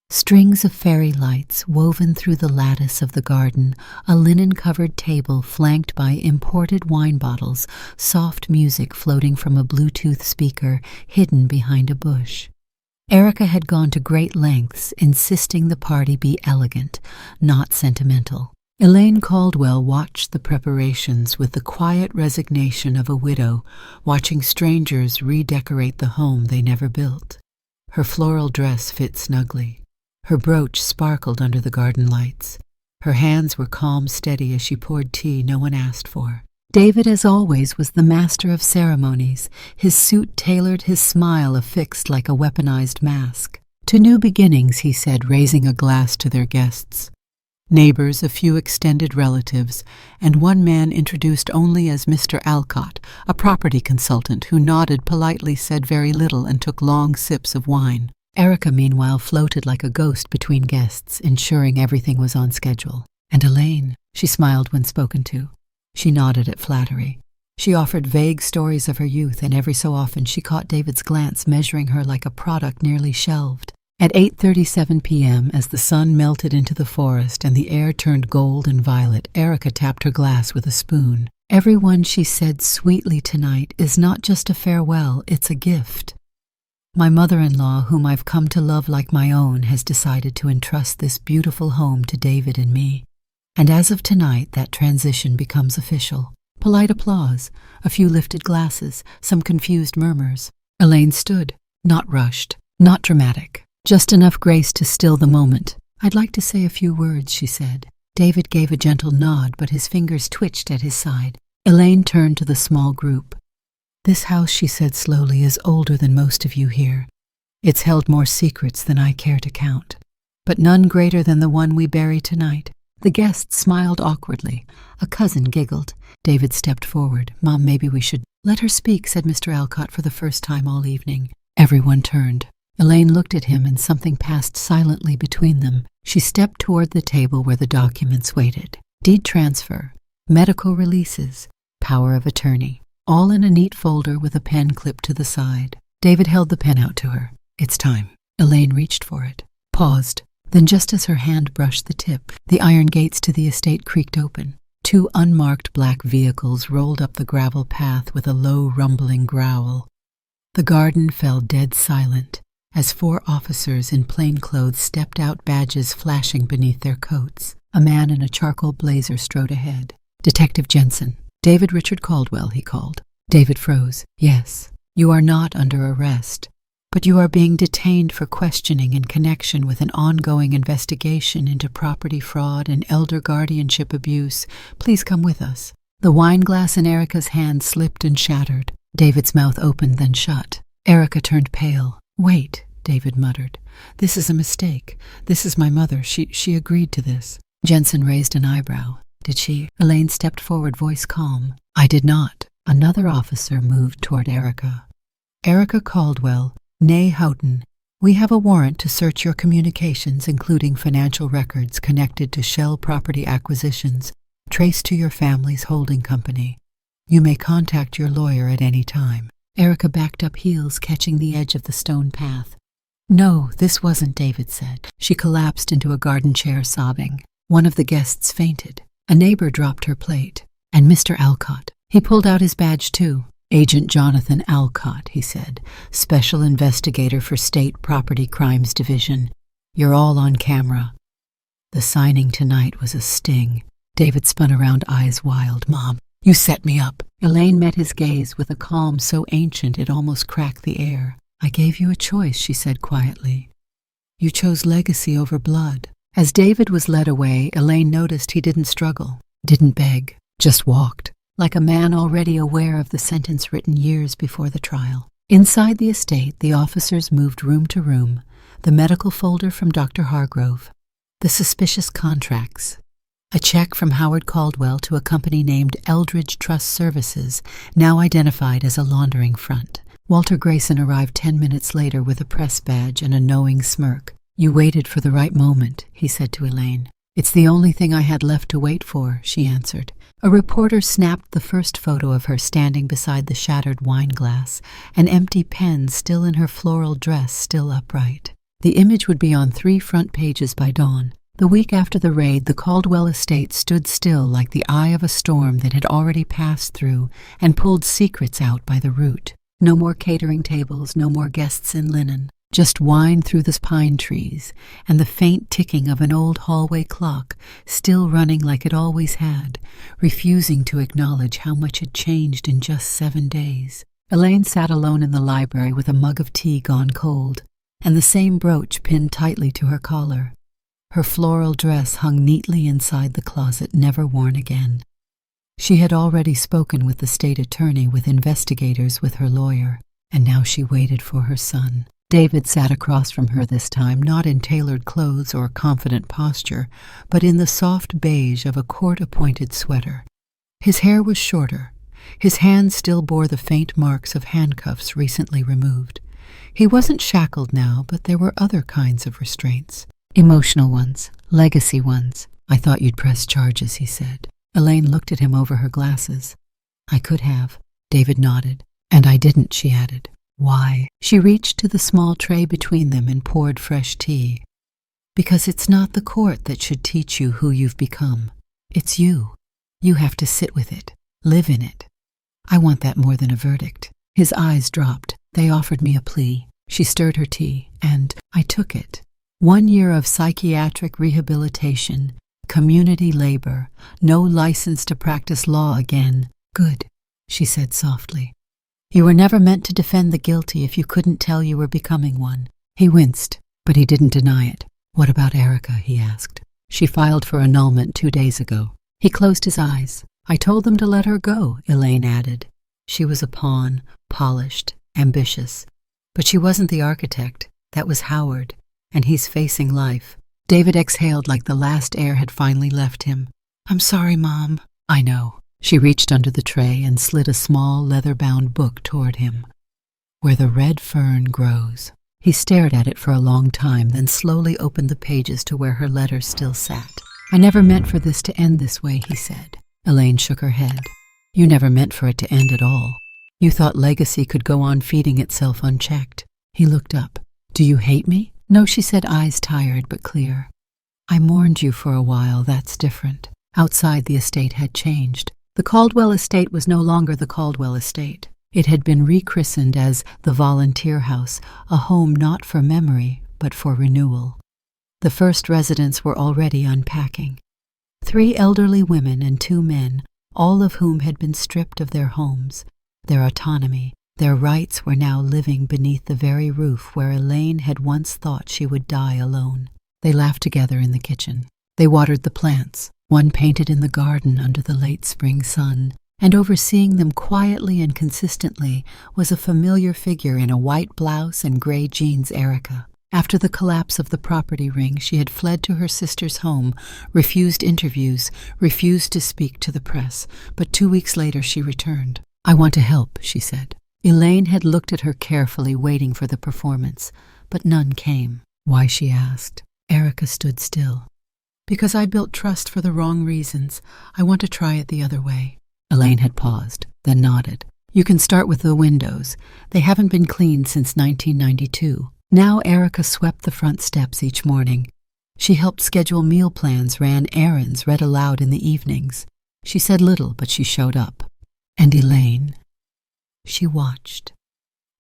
Strings of fairy lights woven through the lattice of the garden, a linen-covered table flanked by imported wine bottles, soft music floating from a Bluetooth speaker hidden behind a bush. Erica had gone to great lengths, insisting the party be elegant, not sentimental. Elaine Caldwell watched the preparations with the quiet resignation of a widow watching strangers redecorate the home they never built. Her floral dress fit snugly. Her brooch sparkled under the garden lights. Her hands were calm, steady as she poured tea no one asked for. David, as always, was the master of ceremonies, his suit tailored, his smile affixed like a weaponized mask. "To new beginnings," he said, raising a glass to their guests. Neighbors, a few extended relatives, and one man introduced only as Mr. Alcott, a property consultant who nodded politely, said very little, and took long sips of wine. Erica, meanwhile, floated like a ghost between guests, ensuring everything was on schedule. "And Elaine," she smiled when spoken to. She nodded at flattery. She offered vague stories of her youth, and every so often she caught David's glance, measuring her like a product nearly shelved. At 8:37 p.m., as the sun melted into the forest and the air turned gold and violet, Erica tapped her glass with a spoon. "Everyone," she said sweetly tonight, "is not just a farewell, it's a gift. My mother-in-law, whom I've come to love like my own, has decided to entrust this beautiful home to David and me. And as of tonight, that transition becomes official." Polite applause, a few lifted glasses, some confused murmurs. Elaine stood, not rushed, not dramatic. Just enough grace to still the moment. "I'd like to say a few words," she said. David gave a gentle nod, but his fingers twitched at his side. Elaine turned to the small group. "This house," she said slowly, "is older than most of you here. It's held more secrets than I care to count, but none greater than the one we bury tonight." The guests smiled awkwardly. A cousin giggled. David stepped forward. "Mom, maybe we should—" "Let her speak," said Mr. Alcott for the first time all evening. Everyone turned. Elaine looked at him, and something passed silently between them. She stepped toward the table where the documents waited. Deed transfer, medical releases, power of attorney, all in a neat folder with a pen clipped to the side. David held the pen out to her. "It's time." Elaine reached for it, paused. Then, just as her hand brushed the tip, the iron gates to the estate creaked open. 2 unmarked black vehicles rolled up the gravel path with a low, rumbling growl. The garden fell dead silent as 4 officers in plainclothes stepped out, badges flashing beneath their coats. A man in a charcoal blazer strode ahead. "Detective Jensen." "David Richard Caldwell," he called. David froze. "Yes, you are not under arrest, but you are being detained for questioning in connection with an ongoing investigation into property fraud and elder guardianship abuse. Please come with us." The wine glass in Erica's hand slipped and shattered. David's mouth opened, then shut. Erica turned pale. "Wait," David muttered. "This is a mistake. This is my mother. She agreed to this." Jensen raised an eyebrow. "Did she?" Elaine stepped forward, voice calm. "I did not." Another officer moved toward Erica. "Erica Caldwell, née Houghton, we have a warrant to search your communications, including financial records connected to Shell property acquisitions, traced to your family's holding company. You may contact your lawyer at any time." Erica backed up, heels catching the edge of the stone path. "No, this wasn't," David said. She collapsed into a garden chair, sobbing. One of the guests fainted. A neighbor dropped her plate. "And Mr. Alcott." He pulled out his badge, too. "Agent Jonathan Alcott," he said, "Special Investigator for State Property Crimes Division. You're all on camera." The signing tonight was a sting. David spun around, eyes wild. "Mom, you set me up." Elaine met his gaze with a calm so ancient it almost cracked the air. "I gave you a choice," she said quietly. "You chose legacy over blood." As David was led away, Elaine noticed he didn't struggle, didn't beg, just walked, like a man already aware of the sentence written years before the trial. Inside the estate, the officers moved room to room, the medical folder from Dr. Hargrove, the suspicious contracts, a check from Howard Caldwell to a company named Eldridge Trust Services, now identified as a laundering front. Walter Grayson arrived 10 minutes later with a press badge and a knowing smirk. "You waited for the right moment," he said to Elaine. "It's the only thing I had left to wait for," she answered. A reporter snapped the first photo of her standing beside the shattered wine glass, an empty pen still in her floral dress, still upright. The image would be on 3 front pages by dawn. The week after the raid, the Caldwell estate stood still like the eye of a storm that had already passed through and pulled secrets out by the root. No more catering tables, no more guests in linen. Just wine through the pine trees, and the faint ticking of an old hallway clock, still running like it always had, refusing to acknowledge how much had changed in just 7 days. Elaine sat alone in the library with a mug of tea gone cold, and the same brooch pinned tightly to her collar. Her floral dress hung neatly inside the closet, never worn again. She had already spoken with the state attorney, with investigators, with her lawyer, and now she waited for her son. David sat across from her this time, not in tailored clothes or confident posture, but in the soft beige of a court-appointed sweater. His hair was shorter. His hands still bore the faint marks of handcuffs recently removed. He wasn't shackled now, but there were other kinds of restraints. Emotional ones, legacy ones. "I thought you'd press charges," he said. Elaine looked at him over her glasses. "I could have." David nodded. "And I didn't," she added. "Why?" She reached to the small tray between them and poured fresh tea. "Because it's not the court that should teach you who you've become. It's you. You have to sit with it, live in it. I want that more than a verdict." His eyes dropped. "They offered me a plea." She stirred her tea, and I took it. 1 year of psychiatric rehabilitation, community labor, no license to practice law again. "Good," she said softly. "You were never meant to defend the guilty if you couldn't tell you were becoming one." He winced, but he didn't deny it. "What about Erica?" he asked. "She filed for annulment 2 days ago." He closed his eyes. "I told them to let her go," Elaine added. "She was a pawn, polished, ambitious. But she wasn't the architect. That was Howard, and he's facing life." David exhaled like the last air had finally left him. "I'm sorry, Mom." "I know." She reached under the tray and slid a small leather-bound book toward him. "Where the red fern grows." He stared at it for a long time, then slowly opened the pages to where her letter still sat. "I never meant for this to end this way," he said. Elaine shook her head. "You never meant for it to end at all. You thought legacy could go on feeding itself unchecked." He looked up. "Do you hate me?" "No," she said, eyes tired but clear. "I mourned you for a while, that's different. Outside, the estate had changed. The Caldwell estate was no longer the Caldwell estate. It had been rechristened as the Volunteer House, a home not for memory, but for renewal. The first residents were already unpacking. 3 elderly women and 2 men, all of whom had been stripped of their homes, their autonomy, their rights, were now living beneath the very roof where Elaine had once thought she would die alone. They laughed together in the kitchen. They watered the plants. One painted in the garden under the late spring sun, and overseeing them quietly and consistently was a familiar figure in a white blouse and gray jeans, Erica. After the collapse of the property ring, she had fled to her sister's home, refused interviews, refused to speak to the press, but 2 weeks later she returned. "I want to help," she said. Elaine had looked at her carefully, waiting for the performance, but none came. "Why?" she asked. Erica stood still. "Because I built trust for the wrong reasons. I want to try it the other way." Elaine had paused, then nodded. "You can start with the windows. They haven't been cleaned since 1992. Now Erica swept the front steps each morning. She helped schedule meal plans, ran errands, read aloud in the evenings. She said little, but she showed up. And Elaine? She watched.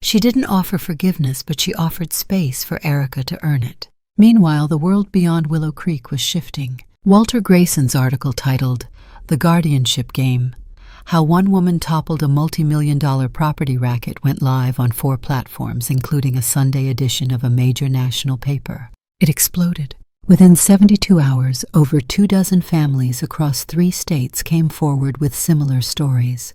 She didn't offer forgiveness, but she offered space for Erica to earn it. Meanwhile, the world beyond Willow Creek was shifting. Walter Grayson's article titled, "The Guardianship Game: How One Woman Toppled a Multi-million-dollar Property Racket" went live on 4 platforms, including a Sunday edition of a major national paper. It exploded. Within 72 hours, over 24 families across 3 states came forward with similar stories.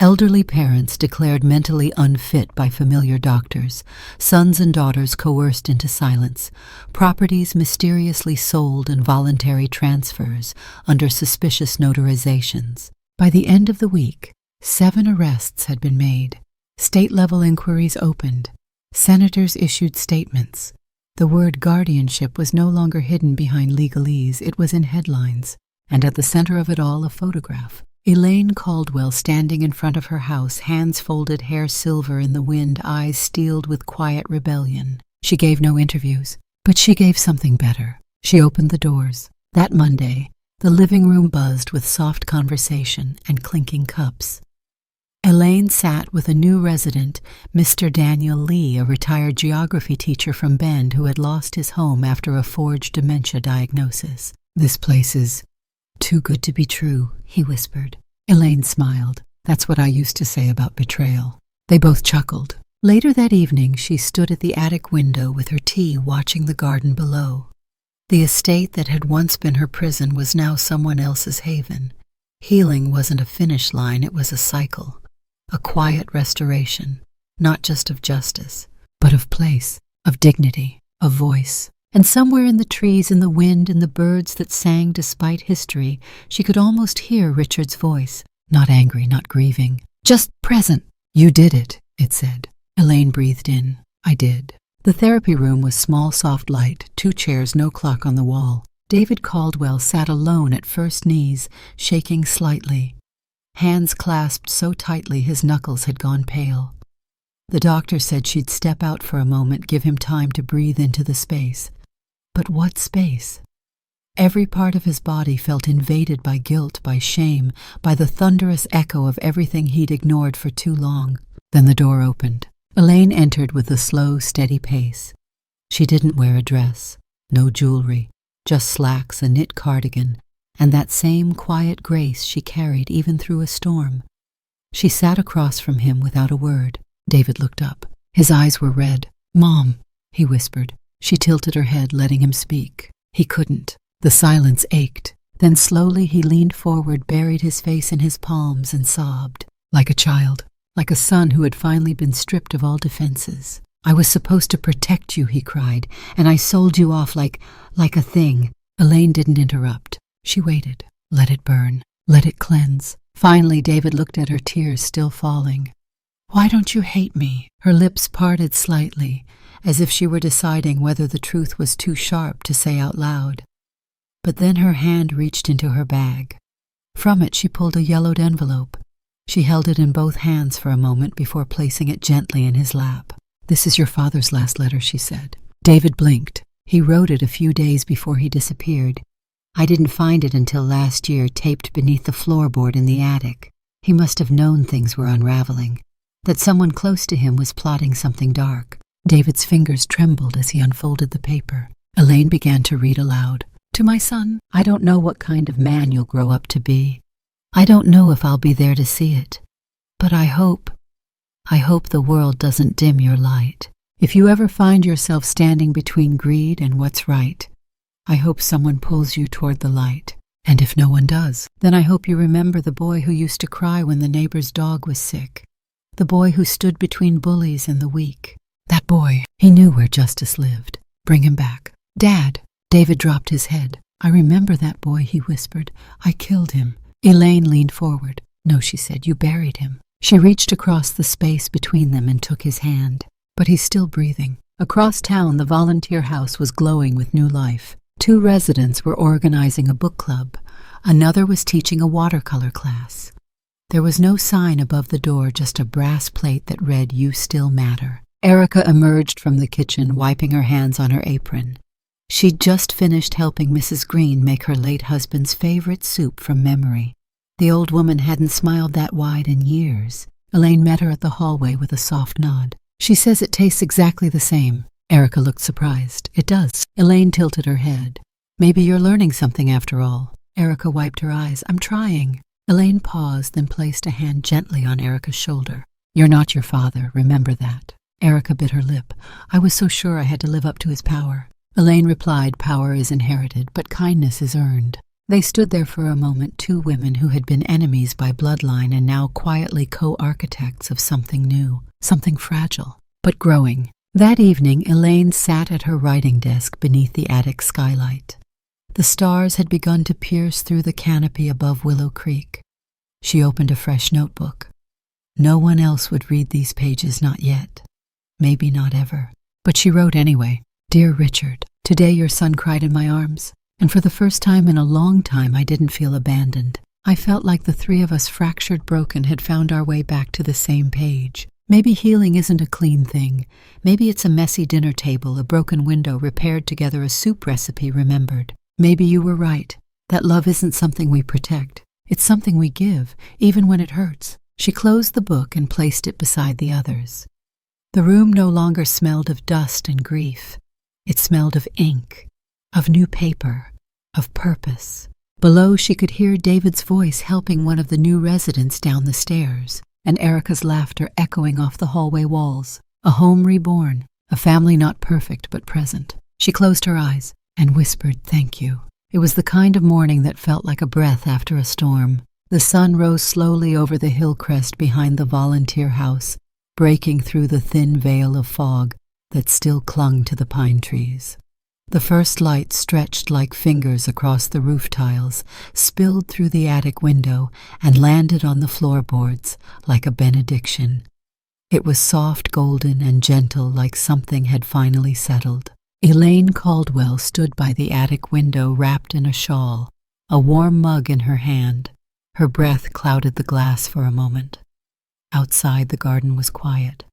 Elderly parents declared mentally unfit by familiar doctors, sons and daughters coerced into silence, properties mysteriously sold in voluntary transfers under suspicious notarizations. By the end of the week, 7 arrests had been made. State-level inquiries opened. Senators issued statements. The word guardianship was no longer hidden behind legalese. It was in headlines. And at the center of it all, a photograph. Elaine Caldwell standing in front of her house, hands folded, hair silver in the wind, eyes steeled with quiet rebellion. She gave no interviews, but she gave something better. She opened the doors. That Monday, the living room buzzed with soft conversation and clinking cups. Elaine sat with a new resident, Mr. Daniel Lee, a retired geography teacher from Bend who had lost his home after a forged dementia diagnosis. "This place is too good to be true," he whispered. Elaine smiled. "That's what I used to say about betrayal." They both chuckled. Later that evening, she stood at the attic window with her tea, watching the garden below. The estate that had once been her prison was now someone else's haven. Healing wasn't a finish line, it was a cycle. A quiet restoration, not just of justice, but of place, of dignity, of voice. And somewhere in the trees, in the wind, in the birds that sang despite history, she could almost hear Richard's voice. Not angry, not grieving, just present. "You did it," it said. Elaine breathed in. "I did." The therapy room was small, soft light, 2 chairs, no clock on the wall. David Caldwell sat alone at first knees, shaking slightly. Hands clasped so tightly his knuckles had gone pale. The doctor said she'd step out for a moment, give him time to breathe into the space. But what space? Every part of his body felt invaded by guilt, by shame, by the thunderous echo of everything he'd ignored for too long. Then the door opened. Elaine entered with a slow, steady pace. She didn't wear a dress, no jewelry, just slacks, a knit cardigan, and that same quiet grace she carried even through a storm. She sat across from him without a word. David looked up. His eyes were red. "Mom," he whispered. She tilted her head, letting him speak. He couldn't. The silence ached. Then slowly he leaned forward, buried his face in his palms, and sobbed. Like a child, like a son who had finally been stripped of all defenses. "I was supposed to protect you," he cried, "and I sold you off like a thing." Elaine didn't interrupt. She waited. Let it burn. Let it cleanse. Finally, David looked at her, tears still falling. "Why don't you hate me?" Her lips parted slightly, as if she were deciding whether the truth was too sharp to say out loud. But then her hand reached into her bag. From it she pulled a yellowed envelope. She held it in both hands for a moment before placing it gently in his lap. "This is your father's last letter," she said. David blinked. He wrote it a few days before he disappeared. I didn't find it until last year, taped beneath the floorboard in the attic. He must have known things were unraveling, that someone close to him was plotting something dark. David's fingers trembled as he unfolded the paper. Elaine began to read aloud. To my son, I don't know what kind of man you'll grow up to be. I don't know if I'll be there to see it. But I hope the world doesn't dim your light. If you ever find yourself standing between greed and what's right, I hope someone pulls you toward the light. And if no one does, then I hope you remember the boy who used to cry when the neighbor's dog was sick. The boy who stood between bullies and the weak. That boy, he knew where justice lived. Bring him back. Dad. David dropped his head. I remember that boy, he whispered. I killed him. Elaine leaned forward. No, she said, you buried him. She reached across the space between them and took his hand. But he's still breathing. Across town, the volunteer house was glowing with new life. 2 residents were organizing a book club. Another was teaching a watercolor class. There was no sign above the door, just a brass plate that read, You Still Matter. Erica emerged from the kitchen, wiping her hands on her apron. She'd just finished helping Mrs. Green make her late husband's favorite soup from memory. The old woman hadn't smiled that wide in years. Elaine met her at the hallway with a soft nod. She says it tastes exactly the same. Erica looked surprised. It does. Elaine tilted her head. Maybe you're learning something after all. Erica wiped her eyes. I'm trying. Elaine paused, then placed a hand gently on Erica's shoulder. You're not your father, remember that. Erica bit her lip. I was so sure I had to live up to his power. Elaine replied, power is inherited, but kindness is earned. They stood there for a moment, 2 women who had been enemies by bloodline and now quietly co-architects of something new, something fragile, but growing. That evening, Elaine sat at her writing desk beneath the attic skylight. The stars had begun to pierce through the canopy above Willow Creek. She opened a fresh notebook. No one else would read these pages, not yet. Maybe not ever. But she wrote anyway. Dear Richard, today your son cried in my arms, and for the first time in a long time I didn't feel abandoned. I felt like the 3 of us, fractured, broken, had found our way back to the same page. Maybe healing isn't a clean thing. Maybe it's a messy dinner table, a broken window repaired together, a soup recipe remembered. Maybe you were right, that love isn't something we protect. It's something we give, even when it hurts. She closed the book and placed it beside the others. The room no longer smelled of dust and grief. It smelled of ink, of new paper, of purpose. Below, she could hear David's voice helping one of the new residents down the stairs, and Erica's laughter echoing off the hallway walls. A home reborn, a family not perfect but present. She closed her eyes and whispered, thank you. It was the kind of morning that felt like a breath after a storm. The sun rose slowly over the hill crest behind the volunteer house, breaking through the thin veil of fog that still clung to the pine trees. The first light stretched like fingers across the roof tiles, spilled through the attic window, and landed on the floorboards like a benediction. It was soft, golden, and gentle, like something had finally settled. Elaine Caldwell stood by the attic window, wrapped in a shawl, a warm mug in her hand. Her breath clouded the glass for a moment. Outside, the garden was quiet.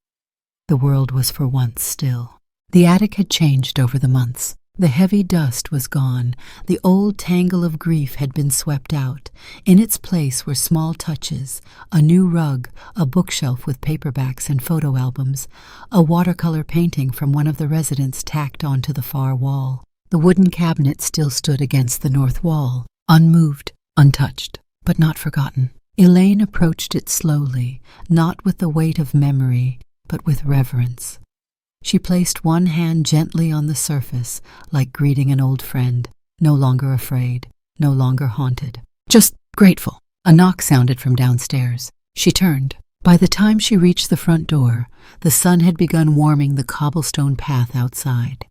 The world was for once still. The attic had changed over the months. The heavy dust was gone. The old tangle of grief had been swept out. In its place were small touches, a new rug, a bookshelf with paperbacks and photo albums, a watercolor painting from one of the residents tacked onto the far wall. The wooden cabinet still stood against the north wall, unmoved, untouched, but not forgotten. Elaine approached it slowly, not with the weight of memory, but with reverence. She placed one hand gently on the surface, like greeting an old friend, no longer afraid, no longer haunted, just grateful. A knock sounded from downstairs. She turned. By the time she reached the front door, the sun had begun warming the cobblestone path outside.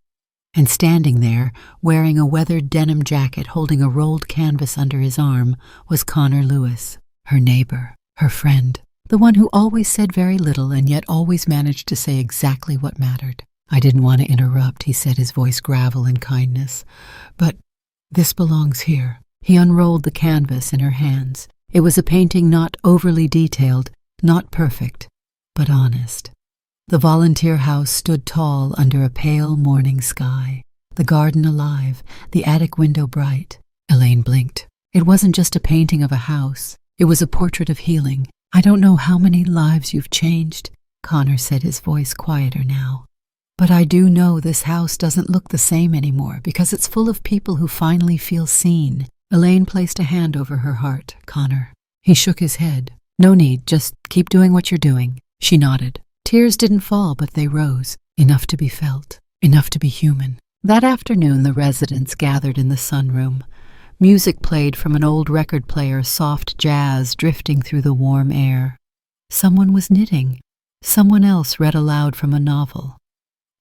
And standing there, wearing a weathered denim jacket, holding a rolled canvas under his arm, was Connor Lewis, her neighbor, her friend. The one who always said very little and yet always managed to say exactly what mattered. I didn't want to interrupt, he said, his voice gravel in kindness. But this belongs here. He unrolled the canvas in her hands. It was a painting not overly detailed, not perfect, but honest. The volunteer house stood tall under a pale morning sky, the garden alive, the attic window bright. Elaine blinked. It wasn't just a painting of a house. It was a portrait of healing. I don't know how many lives you've changed, Connor said, his voice quieter now. But I do know this house doesn't look the same anymore because it's full of people who finally feel seen. Elaine placed a hand over her heart. Connor. He shook his head. No need, just keep doing what you're doing. She nodded. Tears didn't fall, but they rose. Enough to be felt. Enough to be human. That afternoon, the residents gathered in the sunroom. Music played from an old record player, soft jazz drifting through the warm air. Someone was knitting. Someone else read aloud from a novel.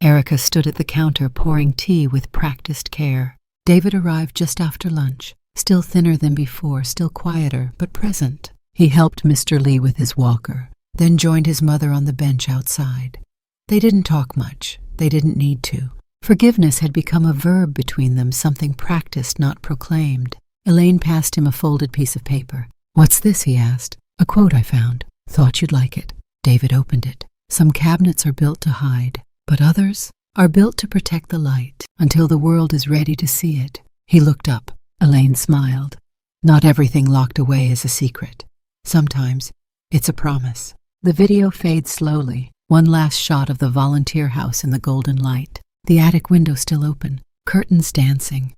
Erica stood at the counter pouring tea with practiced care. David arrived just after lunch, still thinner than before, still quieter, but present. He helped Mr. Lee with his walker, then joined his mother on the bench outside. They didn't talk much. They didn't need to. Forgiveness had become a verb between them, something practiced, not proclaimed. Elaine passed him a folded piece of paper. What's this? He asked. A quote I found. Thought you'd like it. David opened it. Some cabinets are built to hide, but others are built to protect the light until the world is ready to see it. He looked up. Elaine smiled. Not everything locked away is a secret. Sometimes it's a promise. The video fades slowly. One last shot of the volunteer house in the golden light. The attic window still open, curtains dancing.